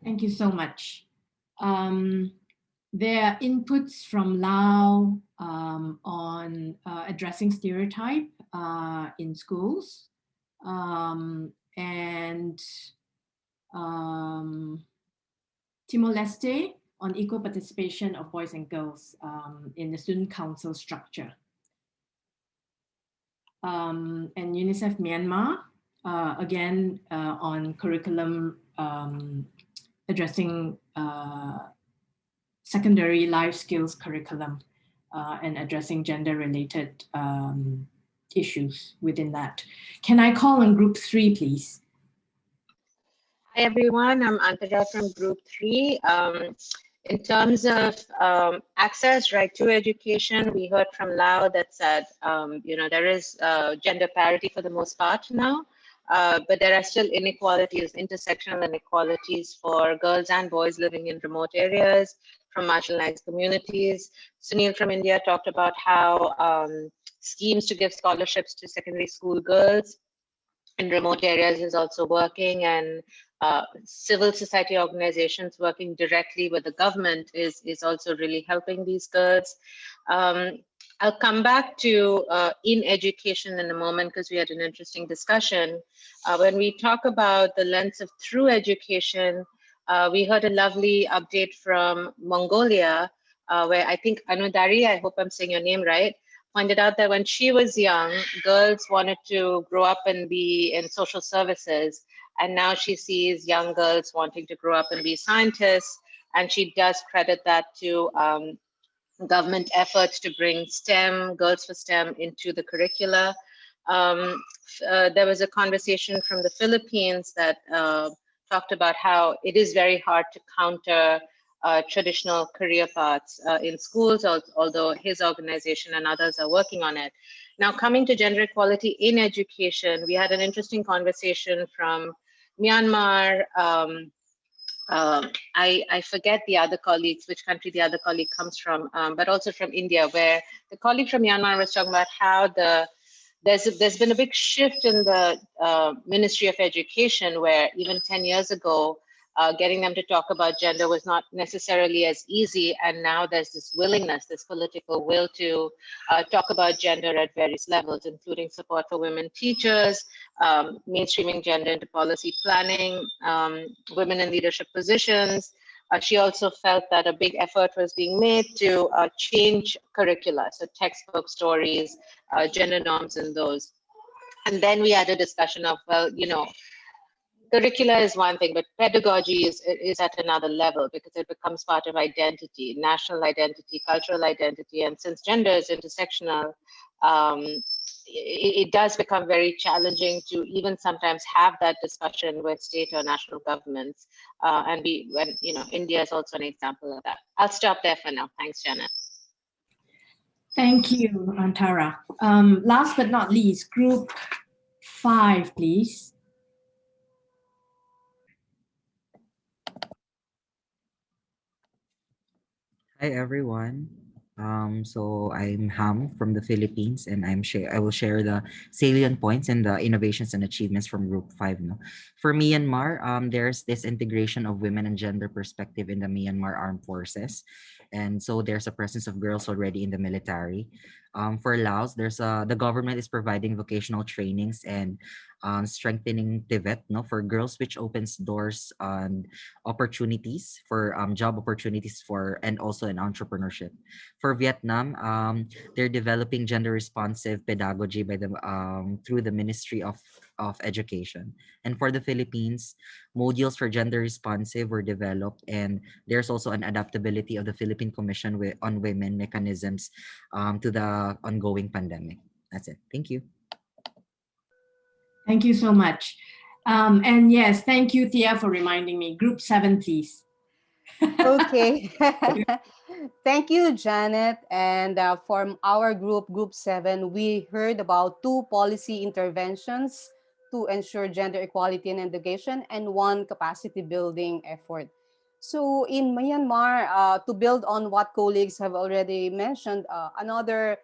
Thank you so much. There are inputs from Lau on addressing stereotype in schools, and Timor-Leste on equal participation of boys and girls in the student council structure. And UNICEF Myanmar, again, on curriculum addressing secondary life skills curriculum and addressing gender-related issues within that. Can I call on Group 3, please? Hi, everyone. I'm Antaja from Group 3. In terms of access, right, to education, we heard from Lau that said, there is gender parity for the most part now, but there are still inequalities, intersectional inequalities for girls and boys living in remote areas, from marginalized communities. Sunil from India talked about how schemes to give scholarships to secondary school girls in remote areas is also working, and civil society organizations working directly with the government is also really helping these girls. I'll come back to in education in a moment, because we had an interesting discussion. When we talk about the lens of through education, we heard a lovely update from Mongolia, where I think Anudari, I hope I'm saying your name right, pointed out that when she was young, girls wanted to grow up and be in social services. And now she sees young girls wanting to grow up and be scientists. And she does credit that to government efforts to bring STEM, Girls for STEM, into the curricula. There was a conversation from the Philippines that talked about how it is very hard to counter traditional career paths in schools, although his organization and others are working on it. Now, coming to gender equality in education, we had an interesting conversation from Myanmar. I forget the other colleagues, which country the other colleague comes from, but also from India, where the colleague from Myanmar was talking about how there's been a big shift in the Ministry of Education, where even 10 years ago, getting them to talk about gender was not necessarily as easy. And now there's this willingness, this political will to talk about gender at various levels, including support for women teachers, mainstreaming gender into policy planning, women in leadership positions. She also felt that a big effort was being made to change curricula, so textbook stories, gender norms in those. And then we had a discussion of, well, curricula is one thing, but pedagogy is at another level because it becomes part of identity, national identity, cultural identity. And since gender is intersectional, it does become very challenging to even sometimes have that discussion with state or national governments. India is also an example of that. I'll stop there for now. Thanks, Janet. Thank you, Antara. Last but not least, group 5, please. Hi everyone. So I'm Ham from the Philippines, and I will share the salient points and the innovations and achievements from Group 5. No? For Myanmar, there's this integration of women and gender perspective in the Myanmar Armed Forces, and so there's a presence of girls already in the military. For Laos, the government is providing vocational trainings and strengthening TVET, no, for girls, which opens doors and opportunities for job opportunities and also in entrepreneurship. For Vietnam, they're developing gender responsive pedagogy through the Ministry of Education. And for the Philippines, modules for gender responsive were developed, and there's also an adaptability of the Philippine Commission on Women mechanisms to the ongoing pandemic. That's it. Thank you. Thank you so much. And yes, thank you, Thea, for reminding me. Group 7, please. Okay. Thank you, Janet. And from our group, Group 7, we heard about 2 policy interventions to ensure gender equality in education and 1 capacity building effort. So in Myanmar, to build on what colleagues have already mentioned, another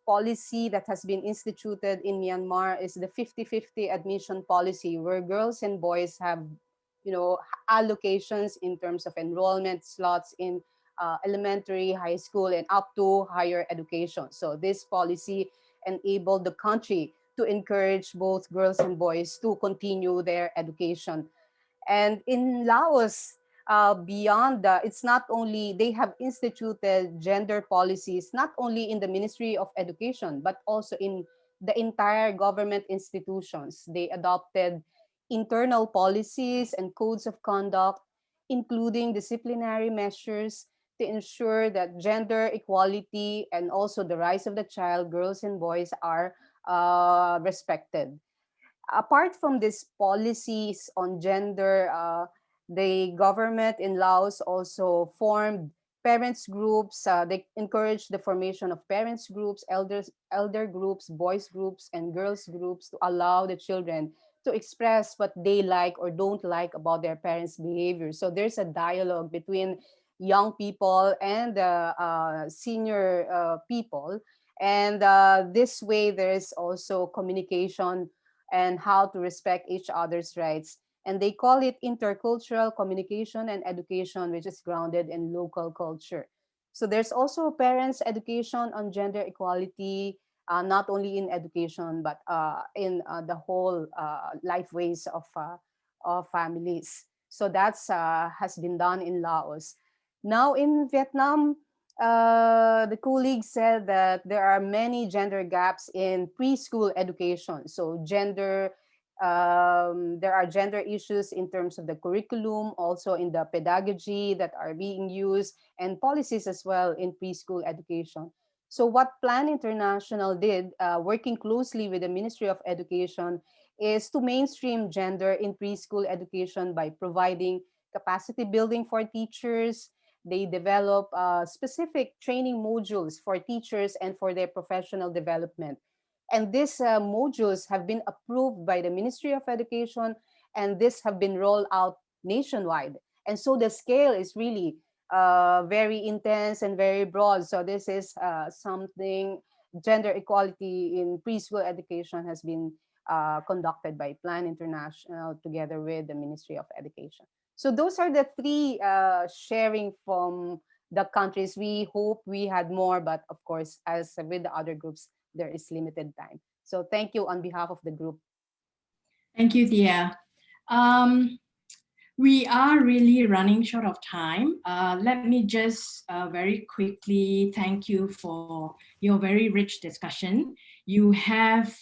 policy that has been instituted in Myanmar is the 50-50 admission policy, where girls and boys have allocations in terms of enrollment slots in elementary, high school, and up to higher education. So this policy enabled the country to encourage both girls and boys to continue their education. And in Laos, beyond that, it's not only, they have instituted gender policies, not only in the Ministry of Education, but also in the entire government institutions. They adopted internal policies and codes of conduct, including disciplinary measures to ensure that gender equality and also the rights of the child, girls and boys, are respected. Apart from these policies on gender, the government in Laos also formed parents groups. They encouraged the formation of parents groups, elder groups, boys groups, and girls groups to allow the children to express what they like or don't like about their parents' behavior. So there's a dialogue between young people and senior people. And this way, there's also communication and how to respect each other's rights. And they call it intercultural communication and education, which is grounded in local culture. So there's also parents' education on gender equality, not only in education, but in the whole life ways of families. So that's has been done in Laos. Now in Vietnam, the colleague said that there are many gender gaps in preschool education. So there are gender issues in terms of the curriculum, also in the pedagogy that are being used, and policies as well in preschool education. So what Plan International did, working closely with the Ministry of Education, is to mainstream gender in preschool education by providing capacity building for teachers, they develop specific training modules for teachers and for their professional development. And these modules have been approved by the Ministry of Education, and this have been rolled out nationwide. And so the scale is really very intense and very broad. So this is something, gender equality in preschool education has been conducted by Plan International together with the Ministry of Education. So those are the three sharing from the countries. We hope we had more, but of course, as with the other groups, there is limited time. So thank you on behalf of the group. Thank you, Thea. We are really running short of time. Let me just very quickly thank you for your very rich discussion. You have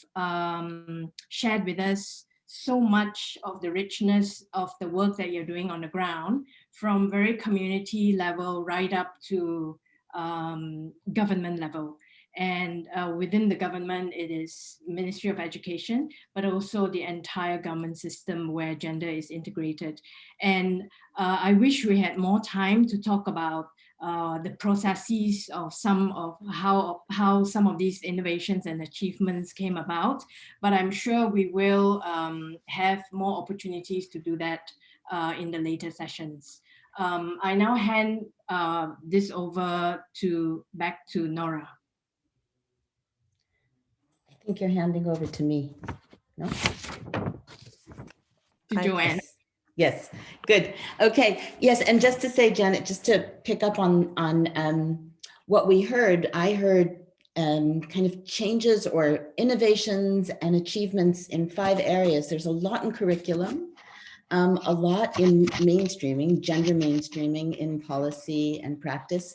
shared with us so much of the richness of the work that you're doing on the ground, from very community level right up to government level. And within the government, it is Ministry of Education, but also the entire government system where gender is integrated. And I wish we had more time to talk about the processes of some of how some of these innovations and achievements came about. But I'm sure we will have more opportunities to do that in the later sessions. I now hand this over back to Nora. I think you're handing over to me. No? To Joanne. Yes, good. Okay, yes, and just to say, Janet, just to pick up on what we heard, I heard kind of changes or innovations and achievements in 5 areas. There's a lot in curriculum, a lot in mainstreaming, gender mainstreaming in policy and practice.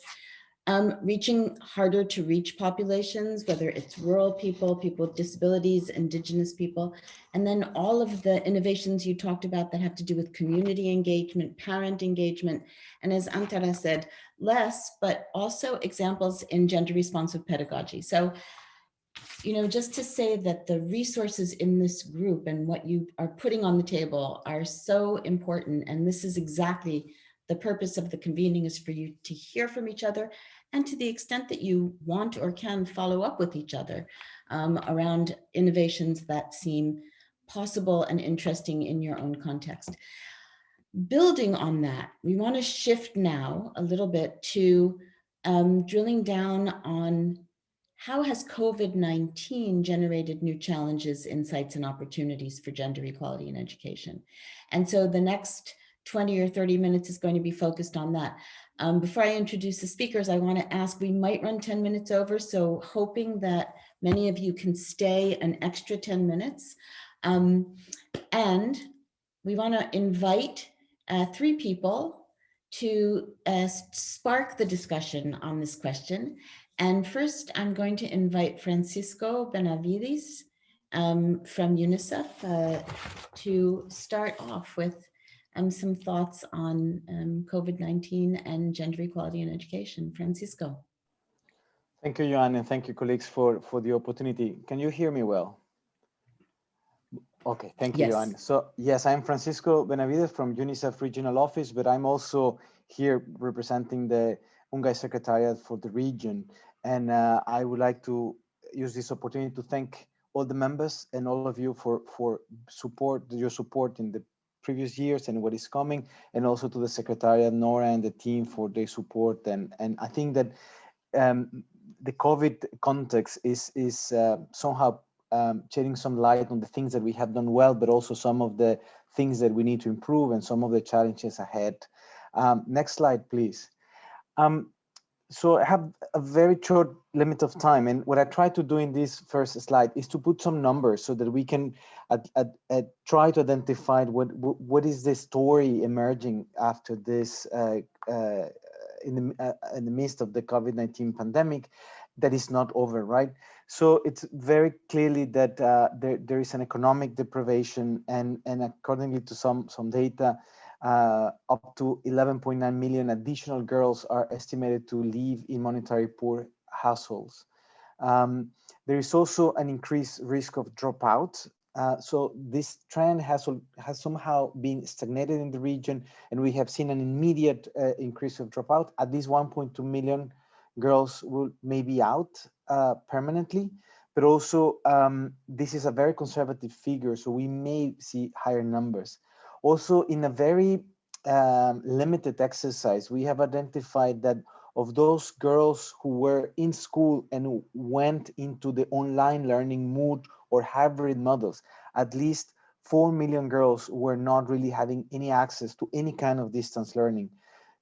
Reaching harder to reach populations, whether it's rural people, people with disabilities, indigenous people, and then all of the innovations you talked about that have to do with community engagement, parent engagement, and as Antara said, less, but also examples in gender responsive pedagogy. So, you know, just to say that the resources in this group and what you are putting on the table are so important, and this is exactly the purpose of the convening, is for you to hear from each other, and to the extent that you want or can follow up with each other around innovations that seem possible and interesting in your own context. Building on that, we want to shift now a little bit to drilling down on how has COVID-19 generated new challenges, insights, and opportunities for gender equality in education. And so the next 20 or 30 minutes is going to be focused on that. Before I introduce the speakers, I want to ask, we might run 10 minutes over, so hoping that many of you can stay an extra 10 minutes. And we want to invite 3 people to spark the discussion on this question. And first, I'm going to invite Francisco Benavides from UNICEF to start off with some thoughts on COVID-19 and gender equality in education. Francisco. Thank you, Joanne, and thank you, colleagues, for the opportunity. Can you hear me well? Okay, thank you, Joanne. So yes, I'm Francisco Benavides from UNICEF Regional Office, but I'm also here representing the Ongai Secretariat for the region. And I would like to use this opportunity to thank all the members and all of you for your support in the previous years and what is coming, and also to the Secretariat, Nora, and the team for their support. And I think that the COVID context is somehow shedding some light on the things that we have done well, but also some of the things that we need to improve and some of the challenges ahead. Next slide, please. So I have a very short limit of time, and what I try to do in this first slide is to put some numbers so that we can try to identify what is the story emerging after this in the midst of the COVID-19 pandemic that is not over, right? So it's very clearly that there is an economic deprivation, and accordingly to some data, up to 11.9 million additional girls are estimated to live in monetary poor households. There is also an increased risk of dropout So this trend has somehow been stagnated in the region, and we have seen an immediate increase of dropout. At least 1.2 million girls may be out permanently, but also this is a very conservative figure, so we may see higher numbers. Also, in a very limited exercise, we have identified that of those girls who were in school and went into the online learning mood or hybrid models, at least 4 million girls were not really having any access to any kind of distance learning.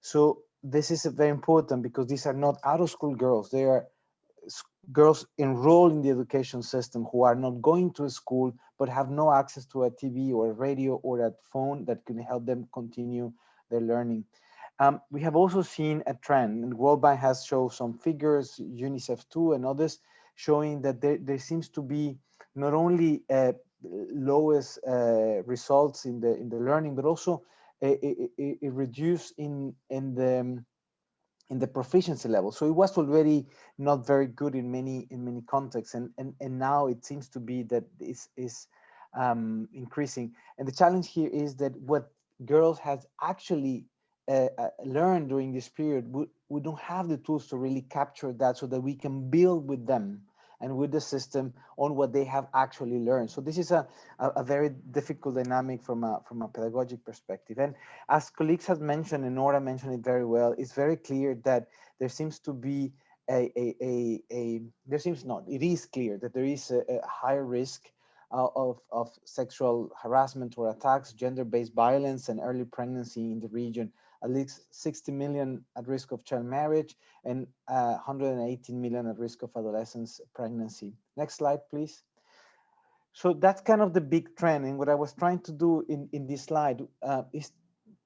So this is very important because these are not out of school girls. They are girls enrolled in the education system who are not going to a school but have no access to a TV or a radio or a phone that can help them continue their learning. We have also seen a trend, and World Bank has shown some figures, UNICEF too, and others, showing that there seems to be not only lowest results in the learning, but also a reduce in the proficiency level. So it was already not very good in many contexts, and now it seems to be that this is increasing. And the challenge here is that what girls has actually learned during this period, we don't have the tools to really capture that so that we can build with them and with the system on what they have actually learned. So this is a very difficult dynamic from a pedagogic perspective. And as colleagues have mentioned, and Nora mentioned it very well, it's very clear that there seems to be there seems not, it is clear that there is a higher risk of sexual harassment or attacks, gender-based violence, and early pregnancy in the region. At least 60 million at risk of child marriage and 118 million at risk of adolescence pregnancy. Next slide, please. So that's kind of the big trend. And what I was trying to do in this slide is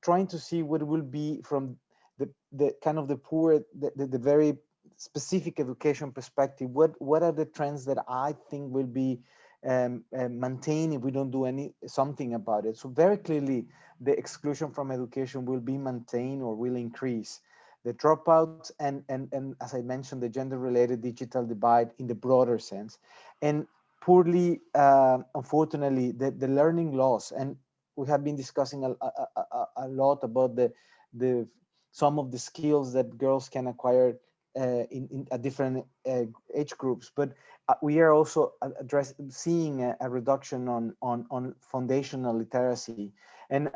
trying to see what will be from the kind of the poor, the very specific education perspective. What are the trends that I think will be maintained if we don't do something about it? So very clearly, the exclusion from education will be maintained or will increase. The dropouts and as I mentioned, the gender-related digital divide in the broader sense, and poorly, unfortunately, the learning loss. And we have been discussing a lot about the some of the skills that girls can acquire in different age groups, but we are also seeing a reduction on foundational literacy. And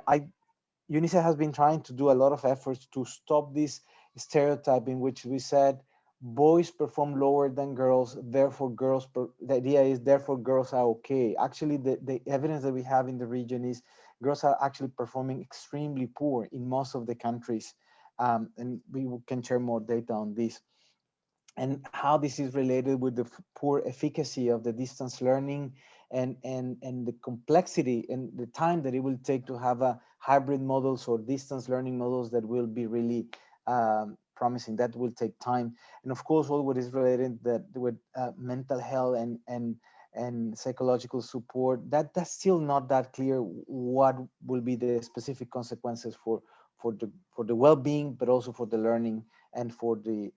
UNICEF has been trying to do a lot of efforts to stop this stereotype in which we said boys perform lower than girls, therefore the idea is therefore girls are okay. Actually, the evidence that we have in the region is girls are actually performing extremely poor in most of the countries. And we can share more data on this and how this is related with the poor efficacy of the distance learning and the complexity and the time that it will take to have a hybrid models or distance learning models that will be really promising. That will take time. And of course, all what is related with mental health and psychological support, that's still not that clear what will be the specific consequences for the well-being, but also for the learning and for the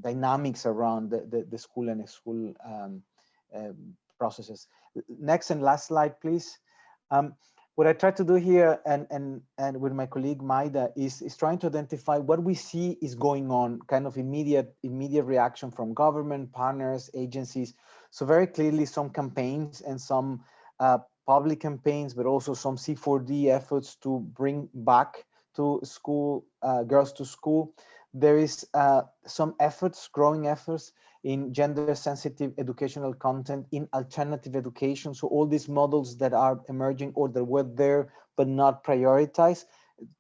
dynamics around the school and school processes. Next and last slide, please. What I try to do here and with my colleague Maida is trying to identify what we see is going on, kind of immediate reaction from government, partners, agencies. So very clearly some campaigns and some public campaigns, but also some C4D efforts to bring back to school, girls to school. There is some efforts, growing efforts in gender-sensitive educational content, in alternative education. So all these models that are emerging or that were there but not prioritized,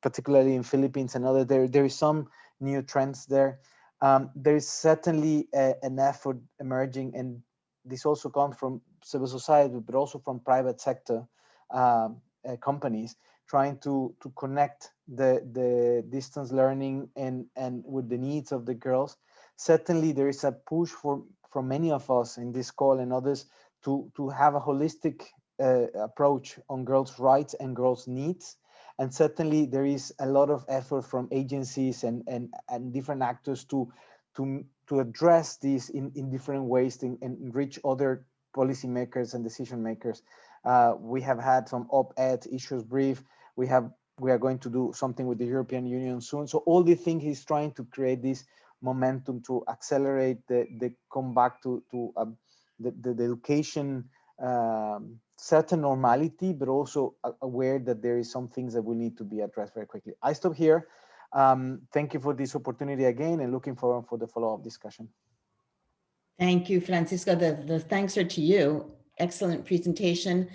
particularly in Philippines and other, there is some new trends there. There is certainly an effort emerging, and this also comes from civil society, but also from private sector companies, trying to connect the distance learning and with the needs of the girls. Certainly there is a push from many of us in this call and others to have a holistic approach on girls' rights and girls' needs. And certainly there is a lot of effort from agencies and different actors to address these in different ways and reach other policymakers and decision makers. We have had some op-ed issues brief. We are going to do something with the European Union soon. So all the things he's trying to create this momentum to accelerate the come back to the education, certain normality, but also aware that there is some things that will need to be addressed very quickly. I stop here. Thank you for this opportunity again, and looking forward for the follow-up discussion. Thank you, Francisco. The thanks are to you. Excellent presentation.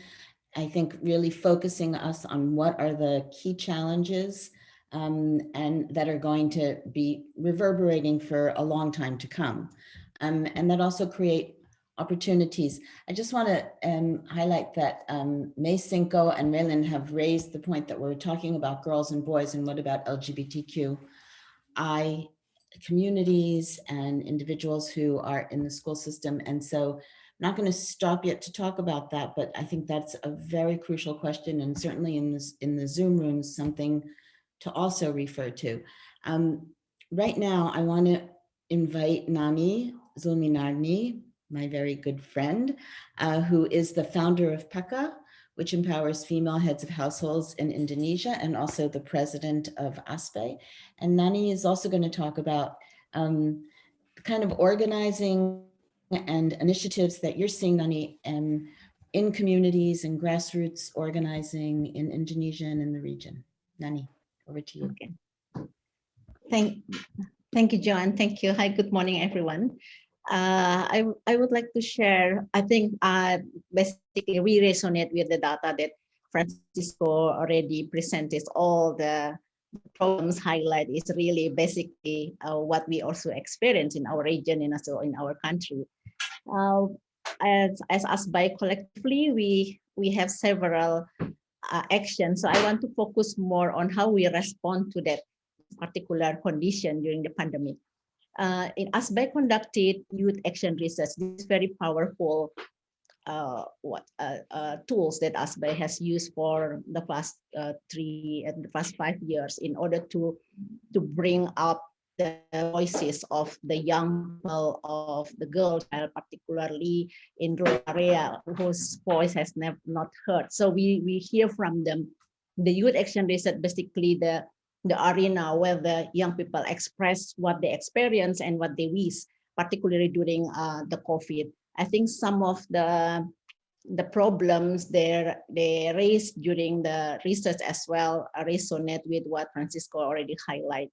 I think really focusing us on what are the key challenges and that are going to be reverberating for a long time to come. And that also create opportunities. I just want to highlight that May Cinco and Raylan have raised the point that we're talking about girls and boys, and what about LGBTQI communities and individuals who are in the school system. And so I'm not going to stop yet to talk about that, but I think that's a very crucial question, and certainly in the Zoom rooms, something to also refer to. Right now, I want to invite Nani Zulminarni, my very good friend, who is the founder of PECA, which empowers female heads of households in Indonesia, and also the president of ASPE. And Nani is also going to talk about kind of organizing and initiatives that you're seeing, Nani, in communities and grassroots organizing in Indonesia and in the region. Nani, over to you. Okay. Thank you, Joanne. Thank you. Hi, good morning, everyone. I would like to share, I think basically we resonate with the data that Francisco already presented. All the problems highlight is really basically what we also experience in our region and also in our country. As ASBAI collectively, we have several actions. So I want to focus more on how we respond to that particular condition during the pandemic. In ASBAI conducted youth action research. This is very powerful tools that ASBAI has used for the past 5 years in order to bring up the voices of the young people, of the girls, particularly in rural area whose voice has not heard. So we hear from them. The youth action research, basically the arena where the young people express what they experience and what they wish, particularly during the COVID. I think some of the problems they raised during the research as well resonate with what Francisco already highlighted.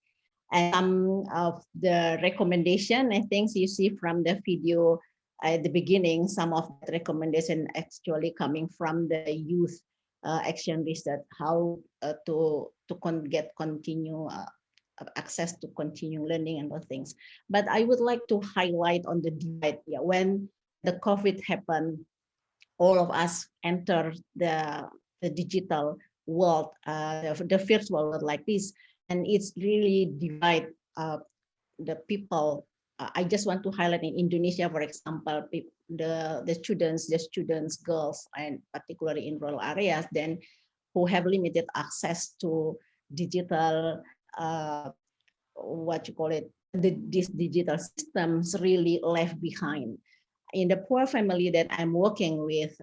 And some of the recommendation, I think you see from the video at the beginning, some of the recommendation actually coming from the youth action research, how to get access to continue learning and those things. But I would like to highlight on the divide. Yeah, when the COVID happened, all of us enter the digital world, the virtual world like this, and it's really divide the people. I just want to highlight in Indonesia, for example, the students, girls, and particularly in rural areas, then who have limited access to digital, these digital systems really left behind. In the poor family that I'm working with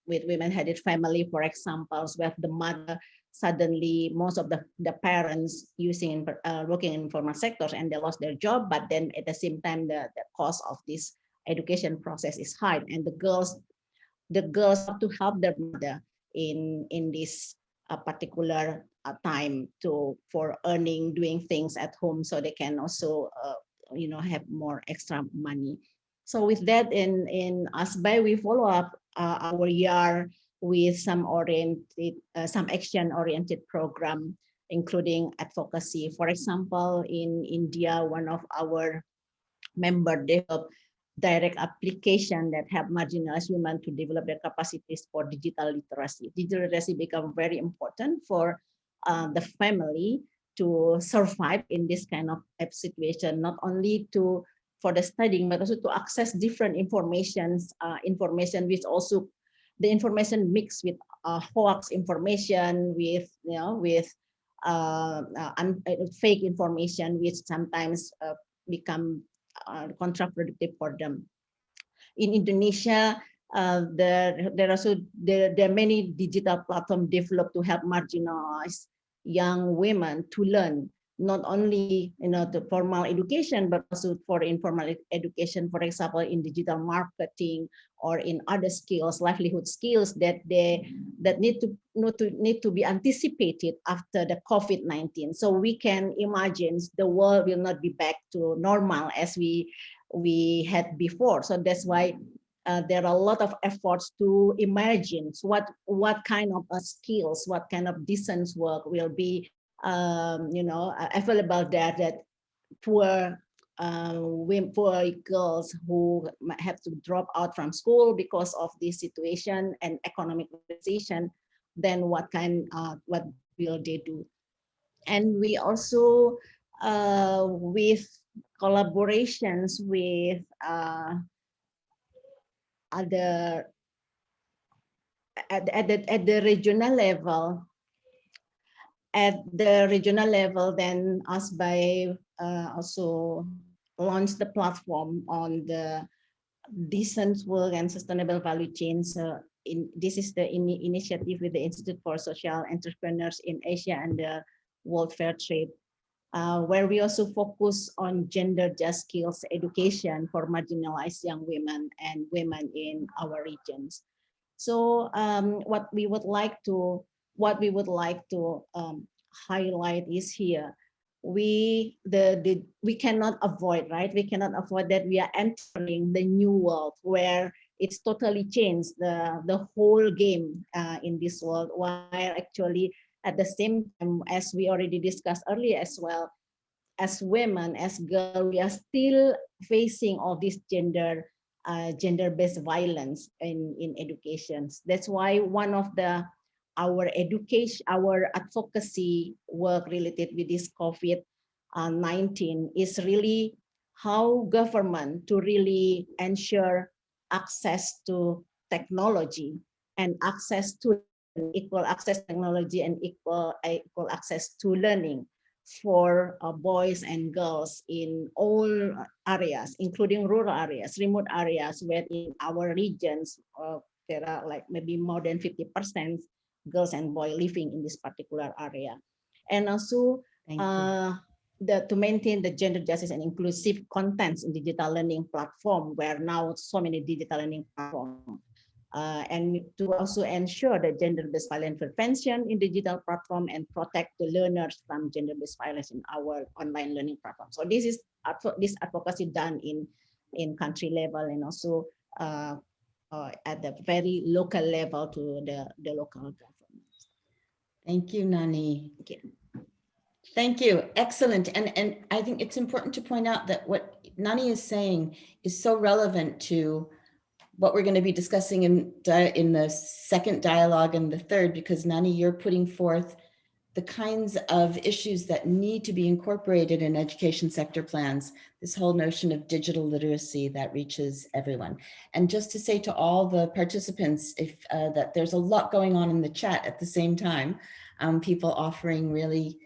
women-headed family, for example, where the mother suddenly, most of the parents working in informal sectors and they lost their job, but then at the same time the cost of this education process is high, and the girls have to help their mother in this particular time for earning, doing things at home, so they can also have more extra money. So with that, in ASBAI, we follow up our year with some action-oriented program, including advocacy. For example, in India, one of our members developed direct application that help marginalized women to develop their capacities for digital literacy. Digital literacy become very important for the family to survive in this kind of situation, not only for the studying, but also to access different information which also the information mixed with hoax information, with fake information, which sometimes become counterproductive for them. In Indonesia, There are many digital platforms developed to help marginalized young women to learn not only the formal education but also for informal education, for example in digital marketing or in other skills, livelihood skills that need to be anticipated after the COVID-19. So we can imagine the world will not be back to normal as we had before. So that's why there are a lot of efforts to imagine what kind of skills, what kind of decent work will be available there, that poor poor girls who have to drop out from school because of this situation and economic recession, then what will they do? And we also with collaborations with other at the regional level. At the regional level, then ASBAI also launched the platform on the decent work and sustainable value chains. This is the initiative with the Institute for Social Entrepreneurs in Asia and the World Fair Trade, where we also focus on gender just skills education for marginalized young women and women in our regions. So what we would like to highlight is here, we cannot avoid, right? We cannot avoid that we are entering the new world where it's totally changed the whole game in this world, while actually at the same time, as we already discussed earlier as well, as women, as girls, we are still facing all this gender-based violence in education. That's why one of our advocacy work related with this COVID-19 is really how government to really ensure access to technology and access to equal access to technology and equal access to learning for boys and girls in all areas, including rural areas, remote areas, where in our regions there are like maybe more than 50% girls and boys living in this particular area. And also to maintain the gender justice and inclusive contents in digital learning platform, where now so many digital learning platforms. And to also ensure the gender-based violence prevention in digital platform and protect the learners from gender-based violence in our online learning platform. So this is this advocacy done in country level and also at the very local level to the local government. Thank you, Nani. Thank you. Excellent. And I think it's important to point out that what Nani is saying is so relevant to what we're going to be discussing in the second dialogue and the third, because Nani, you're putting forth the kinds of issues that need to be incorporated in education sector plans, this whole notion of digital literacy that reaches everyone. And just to say to all the participants, that there's a lot going on in the chat at the same time, people offering really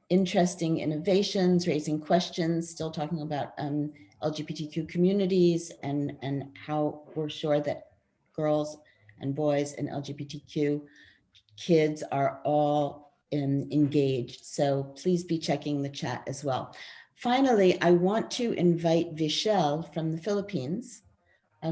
interesting innovations, raising questions, still talking about LGBTQ communities and how we're sure that girls and boys and LGBTQ kids are all engaged. So please be checking the chat as well. Finally, I want to invite Vishal from the Philippines,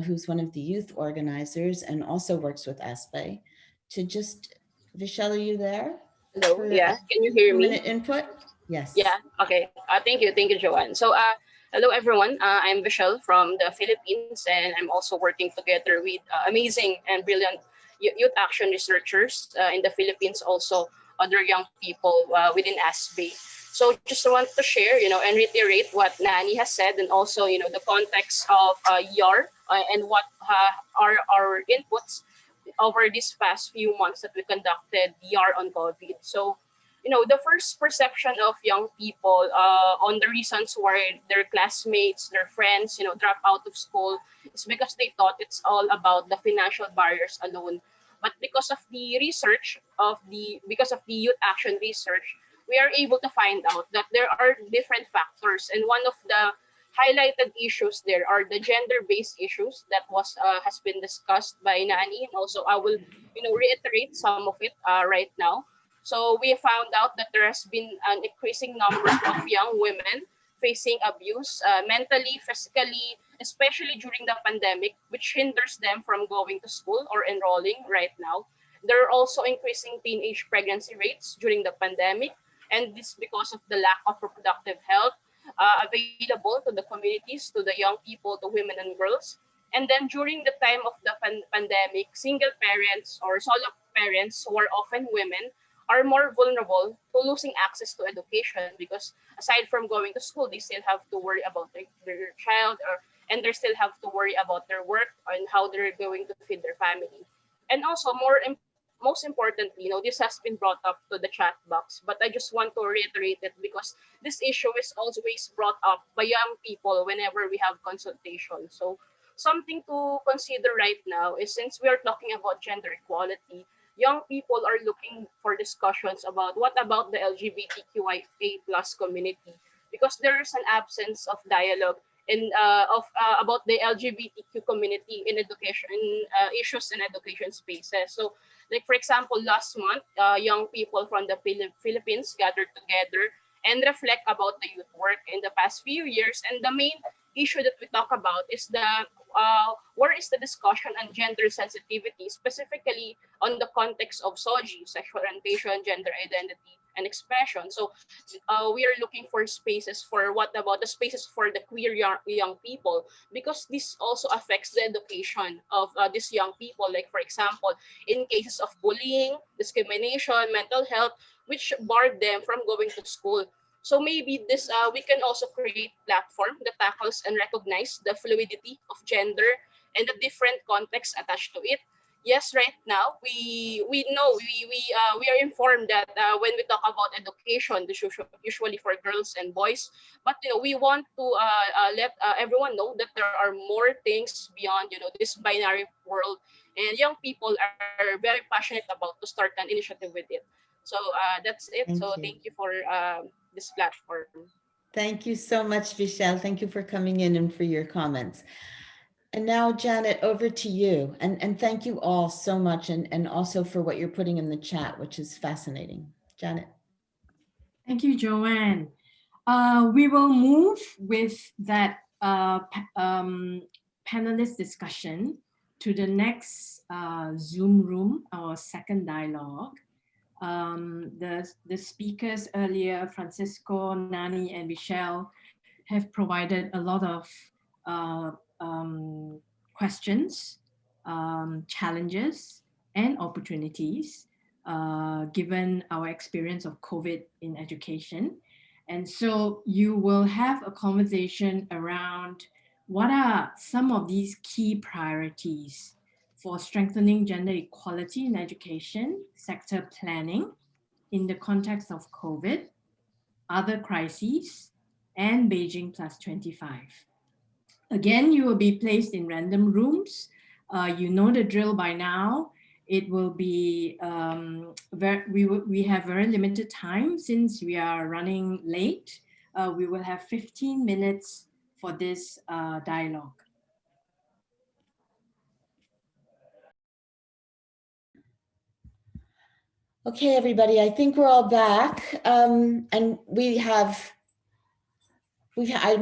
who's one of the youth organizers and also works with ASPE, to just, Vishal, are you there? Hello, yeah, can you hear me? Minute input? Yes. Yeah, okay. Thank you, Joanne. So, hello everyone. I'm Vishal from the Philippines, and I'm also working together with amazing and brilliant youth action researchers in the Philippines, also other young people within ASBE. So, just want to share, and reiterate what Nani has said, and also, the context of YAR and what are our inputs over these past few months that we conducted YAR on COVID. So, the first perception of young people on the reasons why their classmates, their friends, drop out of school is because they thought it's all about the financial barriers alone. But because of the because of the youth action research, we are able to find out that there are different factors, and one of the highlighted issues there are the gender-based issues that has been discussed by Nani, and also I will reiterate some of it right now. So we found out that there has been an increasing number of young women facing abuse mentally, physically, especially during the pandemic, which hinders them from going to school or enrolling right now. There are also increasing teenage pregnancy rates during the pandemic, and this because of the lack of reproductive health available to the communities, to the young people, to women and girls. And then during the time of the pandemic, single parents or solo parents who are often women are more vulnerable to losing access to education because aside from going to school, they still have to worry about their child and they still have to worry about their work and how they're going to feed their family. And also most importantly, this has been brought up to the chat box, but I just want to reiterate it because this issue is always brought up by young people whenever we have consultation. So something to consider right now is since we are talking about gender equality, young people are looking for discussions about what about the LGBTQIA plus community because there is an absence of dialogue about the LGBTQ community in education issues in education spaces. So, like for example, last month, young people from the Philippines gathered together and reflect about the youth work in the past few years. And the main issue that we talk about is where is the discussion on gender sensitivity, specifically on the context of SOGI, sexual orientation, gender identity, and expression. So we are looking for spaces for what about the spaces for the queer young people, because this also affects the education of these young people. Like for example, in cases of bullying, discrimination, mental health, which barred them from going to school. So maybe this we can also create platform that tackles and recognize the fluidity of gender and the different contexts attached to it. Yes, right now we know we are informed that when we talk about education, this usually for girls and boys, but we want to let everyone know that there are more things beyond this binary world, and young people are very passionate about to start an initiative with it. So that's it. So thank you for this platform. Thank you so much, Vishal. Thank you for coming in and for your comments. And now, Janet, over to you. And thank you all so much, and also for what you're putting in the chat, which is fascinating. Janet. Thank you, Joanne. We will move with that panelist discussion to the next Zoom room, our second dialogue. The speakers earlier, Francisco, Nani, and Michelle, have provided a lot of questions, challenges, and opportunities given our experience of COVID in education. And so you will have a conversation around what are some of these key priorities for strengthening gender equality in education, sector planning in the context of COVID, other crises, and Beijing Plus 25. Again, you will be placed in random rooms. You know the drill by now. It will be, we have very limited time since we are running late. We will have 15 minutes for this dialogue. Okay, everybody, I think we're all back. And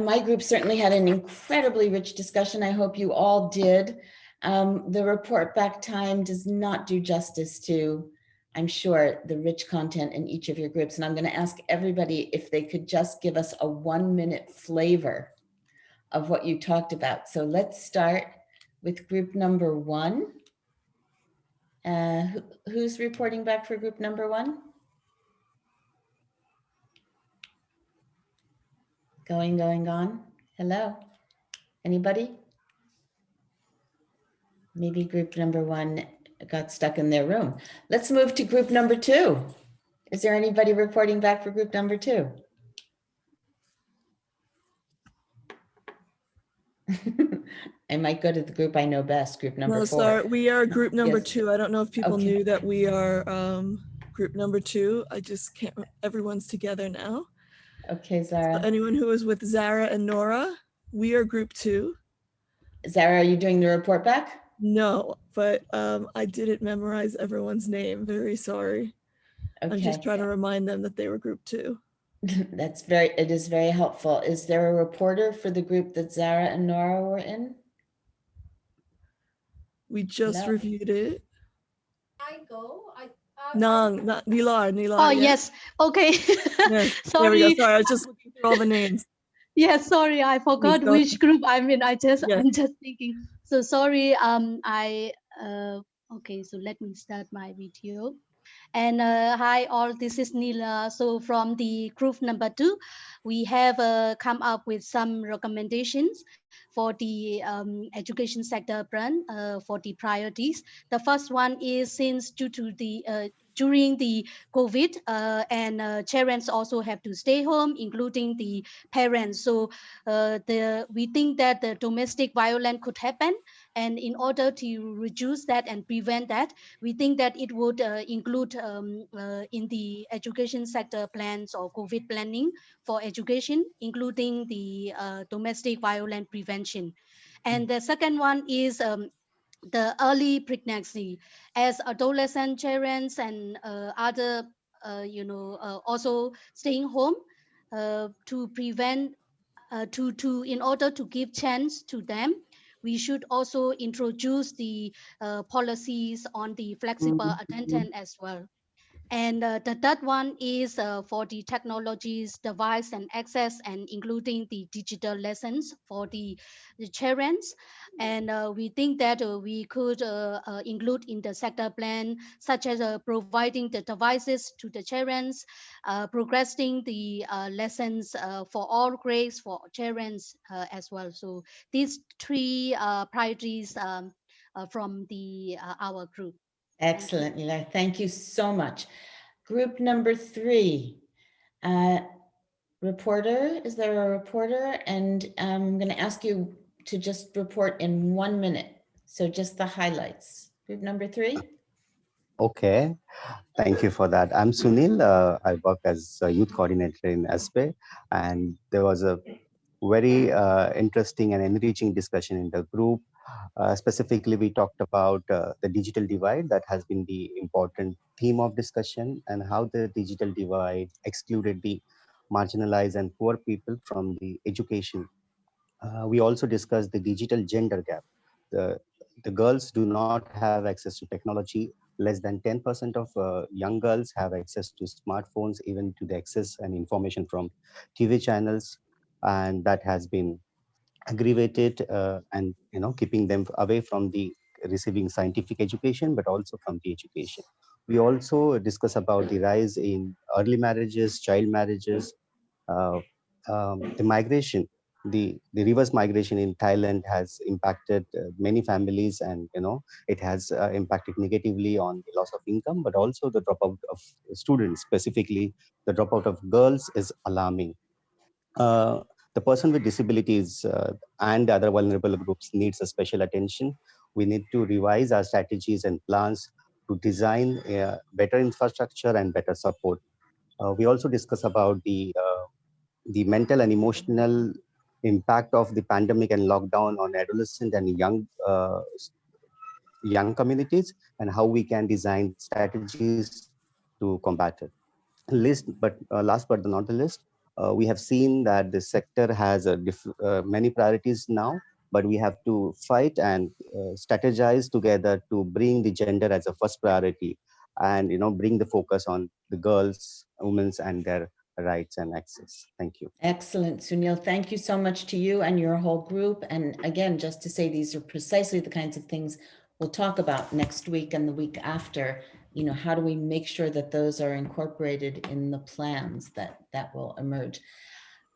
my group certainly had an incredibly rich discussion. I hope you all did. The report back time does not do justice to, I'm sure, the rich content in each of your groups. And I'm going to ask everybody if they could just give us a 1-minute flavor of what you talked about. So let's start with group number 1. Who's reporting back for group number 1? Gone. Hello, anybody? Maybe group number 1 got stuck in their room. Let's move to group number 2. Is there anybody reporting back for group number 2? I might go to the group I know best, group number 4. Sorry, we are group number Yes. 2. I don't know if people Okay. knew that we are group number 2. I just can't, everyone's together now. Okay, Zara. So anyone who is with Zara and Nora, We are group 2. Zara, are you doing the report back? No, but I didn't memorize everyone's name. Very sorry. Okay. I'm just trying to remind them that they were group 2. It is very helpful. Is there a reporter for the group that Zara and Nora were in? We just No. reviewed it. I go. Nang, Nilar. Oh, Yeah? yes. Okay. Yes. Sorry. There we go. Sorry, I was just looking through all the names. Yes, sorry, I Please forgot go which ahead. group I'm in. I'm Yes. just thinking. So sorry. Okay. So let me start my video. And hi all, this is Nila. So from the group number 2, we have come up with some recommendations for the education sector plan for the priorities. The first one is, since due to the during the COVID and children also have to stay home, including the parents. So we think that the domestic violence could happen, and in order to reduce that and prevent that, we think that it would include in the education sector plans or COVID planning for education, including the domestic violence prevention. And the second one is the early pregnancy, as adolescent children and other, also staying home to prevent, in order to give chance to them, we should also introduce the policies on the flexible attendance as well. And the third one is for the technologies, device and access, and including the digital lessons for the children. And we think that we could include in the sector plan, such as providing the devices to the children, progressing the lessons for all grades for children as well. So these 3 priorities from our group. Excellent, Nila. Thank you so much. Group number 3. Reporter, is there a reporter? And I'm going to ask you to just report in 1 minute. So just the highlights. Group number 3. Okay, thank you for that. I'm Sunil. I work as a youth coordinator in ASPE, and there was a very interesting and enriching discussion in the group. Specifically, we talked about the digital divide that has been the important theme of discussion, and how the digital divide excluded the marginalized and poor people from the education. We also discussed the digital gender gap. The, the girls do not have access to technology. Less than 10% of young girls have access to smartphones, even to the access and information from TV channels. And that has been aggravated and keeping them away from the receiving scientific education, but also from the education. We also discuss about the rise in early marriages, child marriages, uh, the migration, the reverse migration in Thailand has impacted many families, and it has impacted negatively on the loss of income, but also the dropout of students. Specifically, the dropout of girls is alarming. The person with disabilities and other vulnerable groups needs a special attention. We need to revise our strategies and plans to design better infrastructure and better support. We also discuss about the mental and emotional impact of the pandemic and lockdown on adolescent and young communities, and how we can design strategies to combat it. Last but not the least, we have seen that the sector has many priorities now, but we have to fight and strategize together to bring the gender as a first priority, and bring the focus on the girls, women, and their rights and access. Thank you. Excellent, Sunil. Thank you so much to you and your whole group. And again, just to say, these are precisely the kinds of things we'll talk about next week and the week after. How do we make sure that those are incorporated in the plans that will emerge?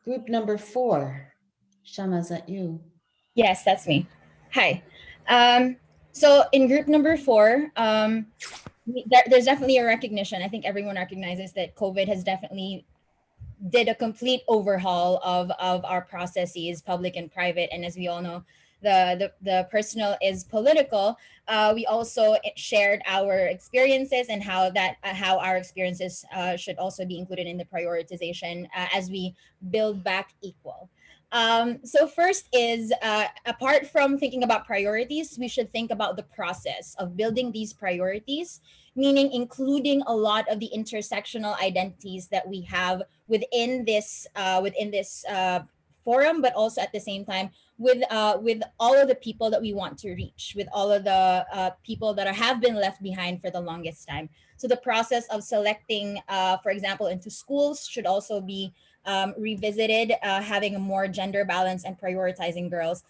Group number 4. Shama, is that you? Yes, that's me. Hi. So in group number 4, there's definitely a recognition. I think everyone recognizes that COVID has definitely did a complete overhaul of our processes, public and private. And as we all know, the personal is political. We also shared our experiences, and how our experiences should also be included in the prioritization as we build back equal. So first is apart from thinking about priorities, we should think about the process of building these priorities, meaning including a lot of the intersectional identities that we have within this forum, but also at the same time with all of the people that we want to reach, with all of the people that have been left behind for the longest time. So the process of selecting, for example, into schools should also be revisited, having a more gender balance and prioritizing girls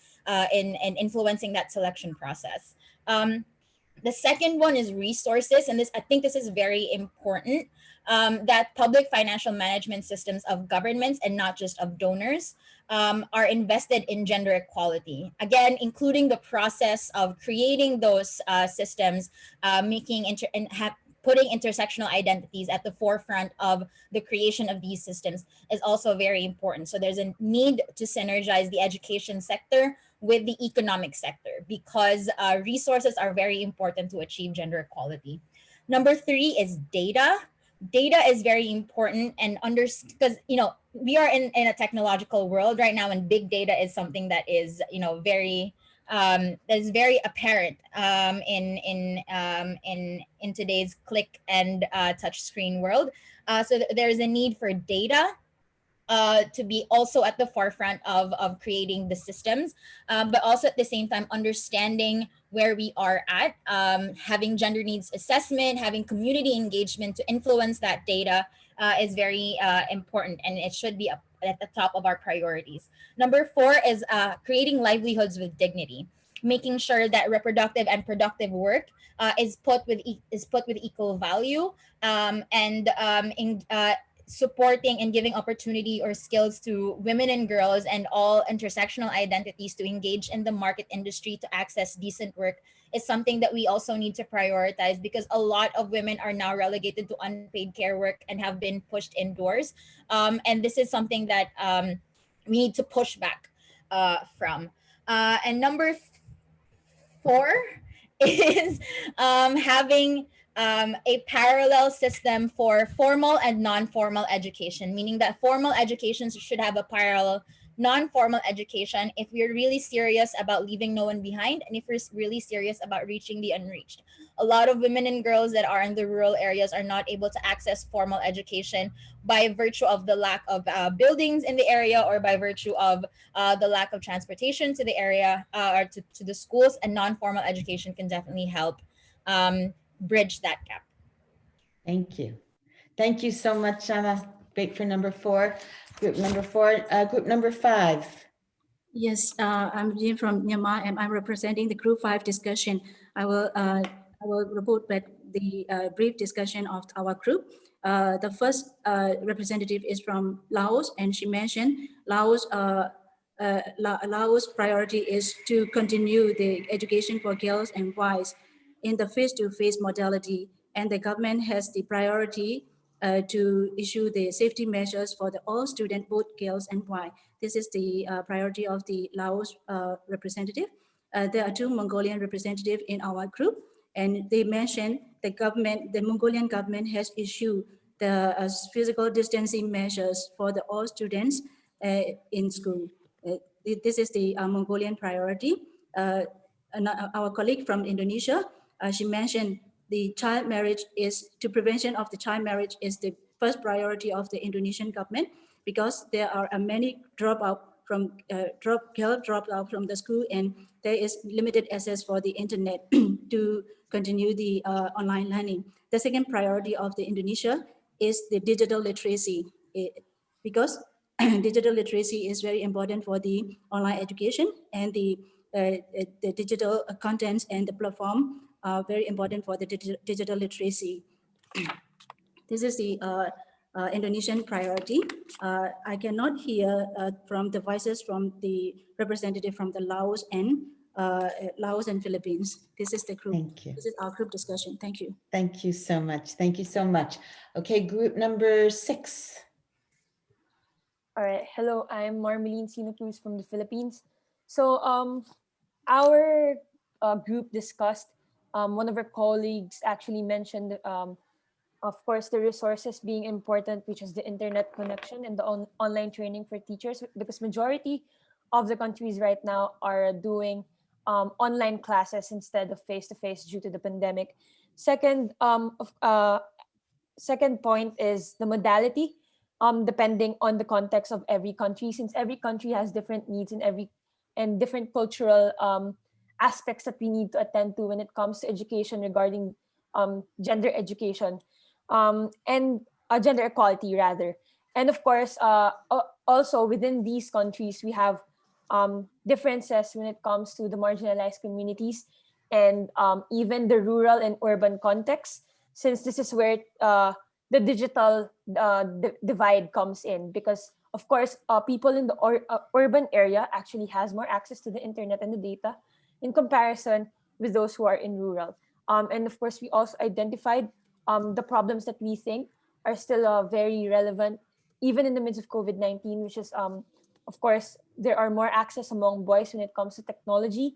in influencing that selection process. The second one is resources, and this I think this is very important. That public financial management systems of governments and not just of donors are invested in gender equality. Again, including the process of creating those systems, making putting intersectional identities at the forefront of the creation of these systems is also very important. So there's a need to synergize the education sector with the economic sector because resources are very important to achieve gender equality. Number three is data. Data is very important and because we are in a technological world right now, and big data is something that is very that is very apparent in today's click and touch screen world. So there is a need for data to be also at the forefront of creating the systems, but also at the same time understanding where we are at, having gender needs assessment, having community engagement to influence that data is very important, and it should be at the top of our priorities. Number four is creating livelihoods with dignity, making sure that reproductive and productive work is put with equal value, supporting and giving opportunity or skills to women and girls and all intersectional identities to engage in the market industry to access decent work is something that we also need to prioritize, because a lot of women are now relegated to unpaid care work and have been pushed indoors. And this is something that we need to push back from. And number four is having a parallel system for formal and non-formal education, meaning that formal education should have a parallel non-formal education if we're really serious about leaving no one behind and if we're really serious about reaching the unreached. A lot of women and girls that are in the rural areas are not able to access formal education by virtue of the lack of buildings in the area, or by virtue of the lack of transportation to the area or to the schools, and non-formal education can definitely help bridge that gap. Thank you. Thank you so much, Shana. Great for number four. Group number four, group number five. Yes, I'm Jim from Myanmar, and I'm representing the Group 5 discussion. I will report back the brief discussion of our group. The first representative is from Laos, and she mentioned Laos priority is to continue the education for girls and boys in the face-to-face modality, and the government has the priority to issue the safety measures for all students, both girls and boys. This is the priority of the Laos representative. There are two Mongolian representatives in our group, and they mentioned the Mongolian government has issued the physical distancing measures for all students in school. This is the Mongolian priority. Our colleague from Indonesia, she mentioned the child marriage prevention of the child marriage is the first priority of the Indonesian government, because there are many girls dropped out from the school, and there is limited access for the internet to continue the online learning. The second priority of the Indonesia is the digital literacy, because digital literacy is very important for the online education, and the digital contents and the platform are very important for the digital literacy. This is the Indonesian priority. I cannot hear from the voices from the representative from the Laos and Philippines. This is the group. Thank you. This is our group discussion. Thank you. Thank you so much. Thank you so much. Okay, group number 6. All right. Hello, I'm Marmeline Sino Cruz from the Philippines. So our group discussed, one of our colleagues actually mentioned of course, the resources being important, which is the internet connection and the online training for teachers, because majority of the countries right now are doing online classes instead of face-to-face due to the pandemic. Second, second point is the modality, depending on the context of every country, since every country has different needs and different cultural aspects that we need to attend to when it comes to education regarding gender education and gender equality rather. And of course, also within these countries, we have differences when it comes to the marginalized communities and even the rural and urban context, since this is where the digital divide comes in. Because of course, people in the urban area actually has more access to the internet and the data in comparison with those who are in rural. And of course, we also identified the problems that we think are still very relevant, even in the midst of COVID-19, which is, of course, there are more access among boys when it comes to technology.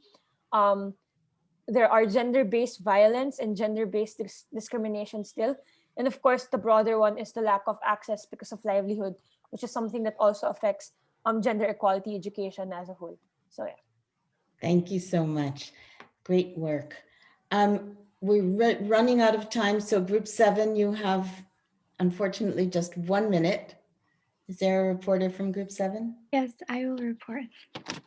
There are gender-based violence and gender-based discrimination still. And of course, the broader one is the lack of access because of livelihood, which is something that also affects gender equality education as a whole. So yeah. Thank you so much. Great work. We're running out of time. So group 7, you have unfortunately just 1 minute. Is there a reporter from group 7? Yes, I will report.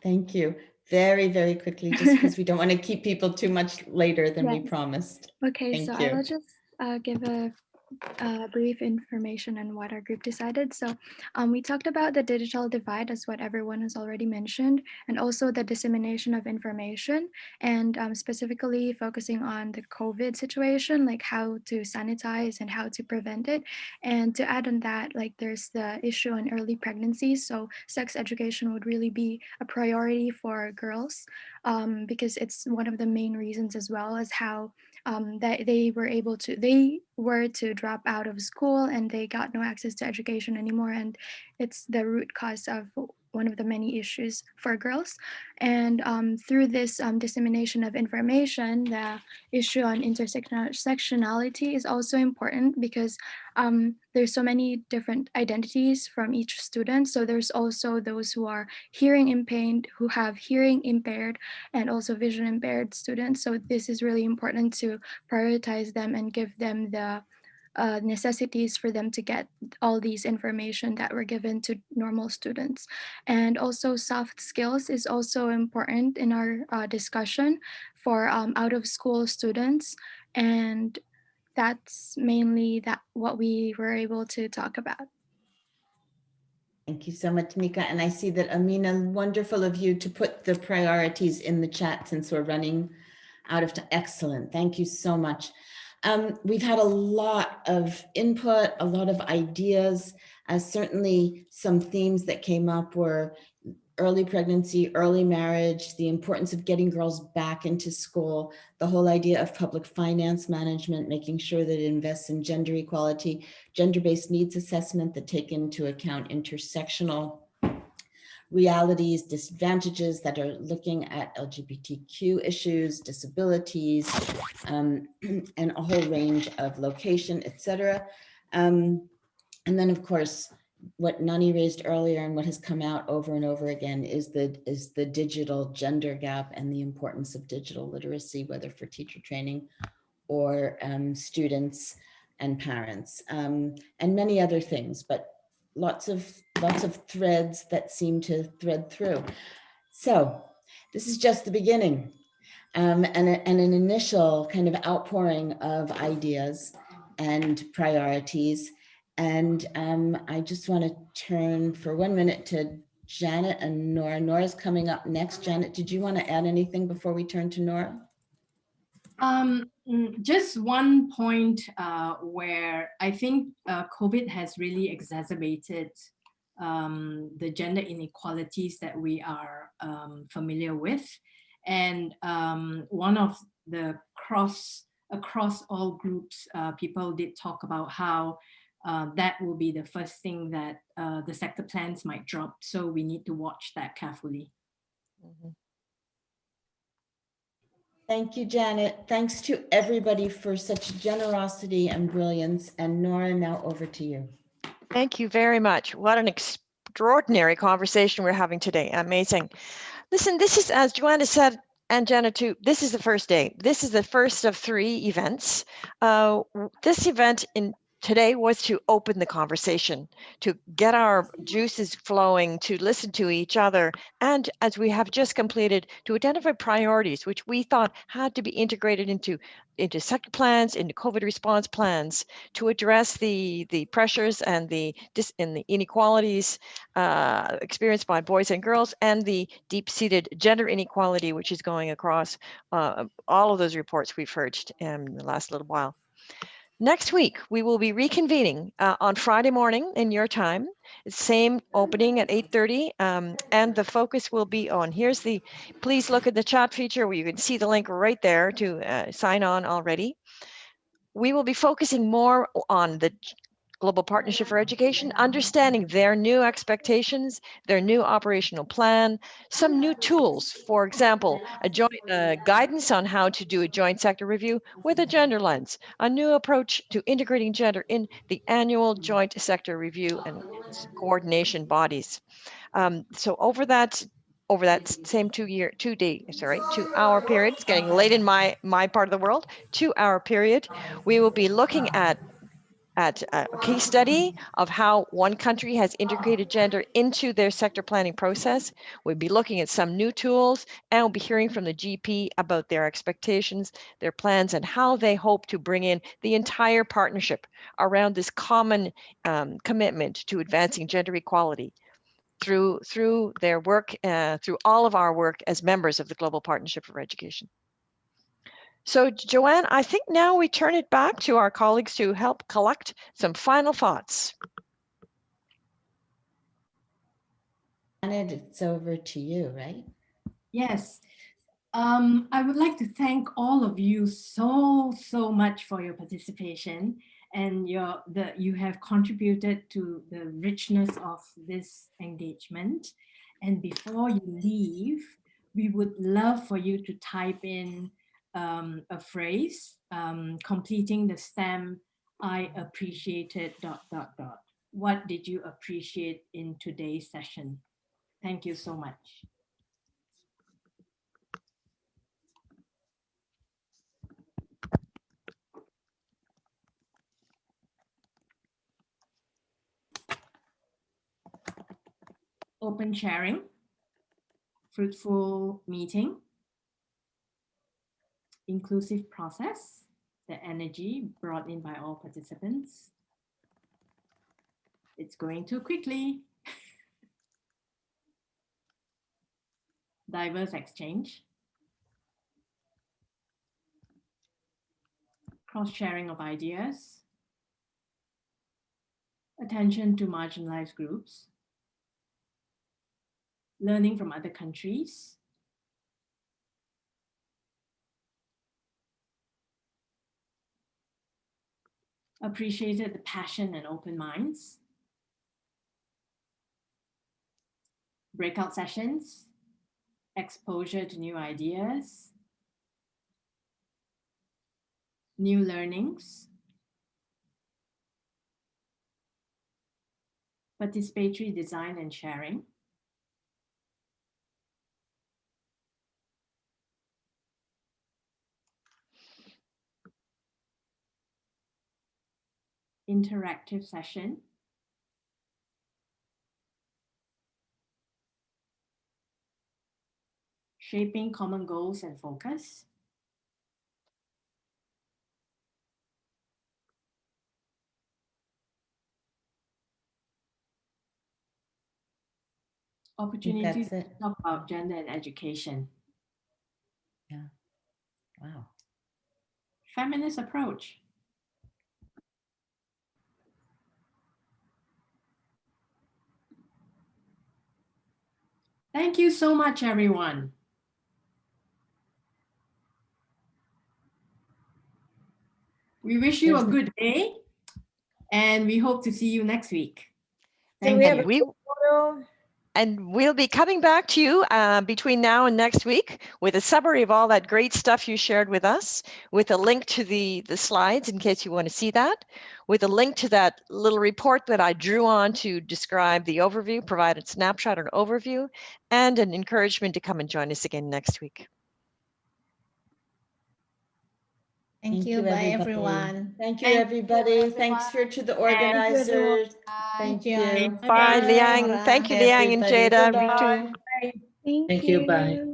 Thank you. Very, very quickly, just because we don't want to keep people too much later than we promised. Okay, Thank so you. I will just give a brief information on what our group decided. So we talked about the digital divide, as what everyone has already mentioned, and also the dissemination of information, and specifically focusing on the COVID situation, like how to sanitize and how to prevent it. And to add on that, like there's the issue on early pregnancy. So sex education would really be a priority for girls because it's one of the main reasons, as well as how that they were to drop out of school and they got no access to education anymore, and it's the root cause of one of the many issues for girls. And through this dissemination of information, the issue on intersectionality is also important, because there's so many different identities from each student. So there's also those who are hearing impaired, who have hearing impaired, and also vision impaired students. So this is really important to prioritize them and give them the necessities for them to get all these information that were given to normal students. And also soft skills is also important in our discussion for out of school students. And that's mainly what we were able to talk about. Thank you so much, Mika. And I see that, Amina, wonderful of you to put the priorities in the chat since we're running out of time. Excellent. Thank you so much. We've had a lot of input, a lot of ideas. Certainly some themes that came up were early pregnancy, early marriage, the importance of getting girls back into school, the whole idea of public finance management, making sure that it invests in gender equality, gender-based needs assessment that take into account intersectional realities, disadvantages that are looking at LGBTQ issues, disabilities, and a whole range of location, et cetera. And then of course, what Nani raised earlier and what has come out over and over again is the digital gender gap and the importance of digital literacy, whether for teacher training or students and parents, and many other things, but lots of threads that seem to thread through. So this is just the beginning and an initial kind of outpouring of ideas and priorities. And I just want to turn for 1 minute to Janet and Nora. Nora's coming up next. Janet, did you want to add anything before we turn to Nora? Just one point where I think COVID has really exacerbated the gender inequalities that we are familiar with. And one of the across all groups, people did talk about how that will be the first thing that the sector plans might drop. So we need to watch that carefully. Thank you, Janet. Thanks to everybody for such generosity and brilliance. And Nora, now over to you. Thank you very much. What an extraordinary conversation we're having today. Amazing. Listen, this is, as Joanna said, and Jenna too, this is the first day. This is the first of 3 events. This event today was to open the conversation, to get our juices flowing, to listen to each other, and as we have just completed, to identify priorities, which we thought had to be integrated into sector plans, into COVID response plans, to address the pressures and the inequalities experienced by boys and girls, and the deep-seated gender inequality, which is going across all of those reports we've heard in the last little while. Next week, we will be reconvening on Friday morning in your time, same opening at 8:30, and the focus will be on, please look at the chat feature where you can see the link right there to sign on already. We will be focusing more on the Global Partnership for Education, understanding their new expectations, their new operational plan, some new tools, for example, a joint guidance on how to do a joint sector review with a gender lens, a new approach to integrating gender in the annual joint sector review and coordination bodies. So over that same 2-hour period, it's getting late in my part of the world, 2-hour period, we will be looking at a case study of how one country has integrated gender into their sector planning process. We'll be looking at some new tools, and we'll be hearing from the GP about their expectations, their plans, and how they hope to bring in the entire partnership around this common commitment to advancing gender equality through their work, through all of our work as members of the Global Partnership for Education. So, Joanne, I think now we turn it back to our colleagues to help collect some final thoughts. Janet, it's over to you, right? Yes. I would like to thank all of you so much for your participation, and you have contributed to the richness of this engagement. And before you leave, we would love for you to type in a phrase completing the stem, I appreciated ... What did you appreciate in today's session? Thank you so much. Open sharing, fruitful meeting, inclusive process, the energy brought in by all participants. It's going too quickly. Diverse exchange, cross-sharing of ideas, attention to marginalized groups, learning from other countries, appreciated the passion and open minds, breakout sessions, exposure to new ideas, new learnings, participatory design and sharing, interactive session, shaping common goals and focus, opportunity to talk about gender and education. Yeah. Wow. Feminist approach. Thank you so much, everyone. We wish you a good day, and we hope to see you next week. Thank you. And we'll be coming back to you between now and next week with a summary of all that great stuff you shared with us, with a link to the slides in case you want to see that, with a link to that little report that I drew on to describe the overview, provide a snapshot or an overview, and an encouragement to come and join us again next week. Thank you, Bye, everybody. everyone. Thank you, everybody. Thanks to the organizers. Thank you. Bye, Liang. Nora. Thank you, Liang and Everybody. Jada. Bye-bye. Thank Thank you. Bye. you.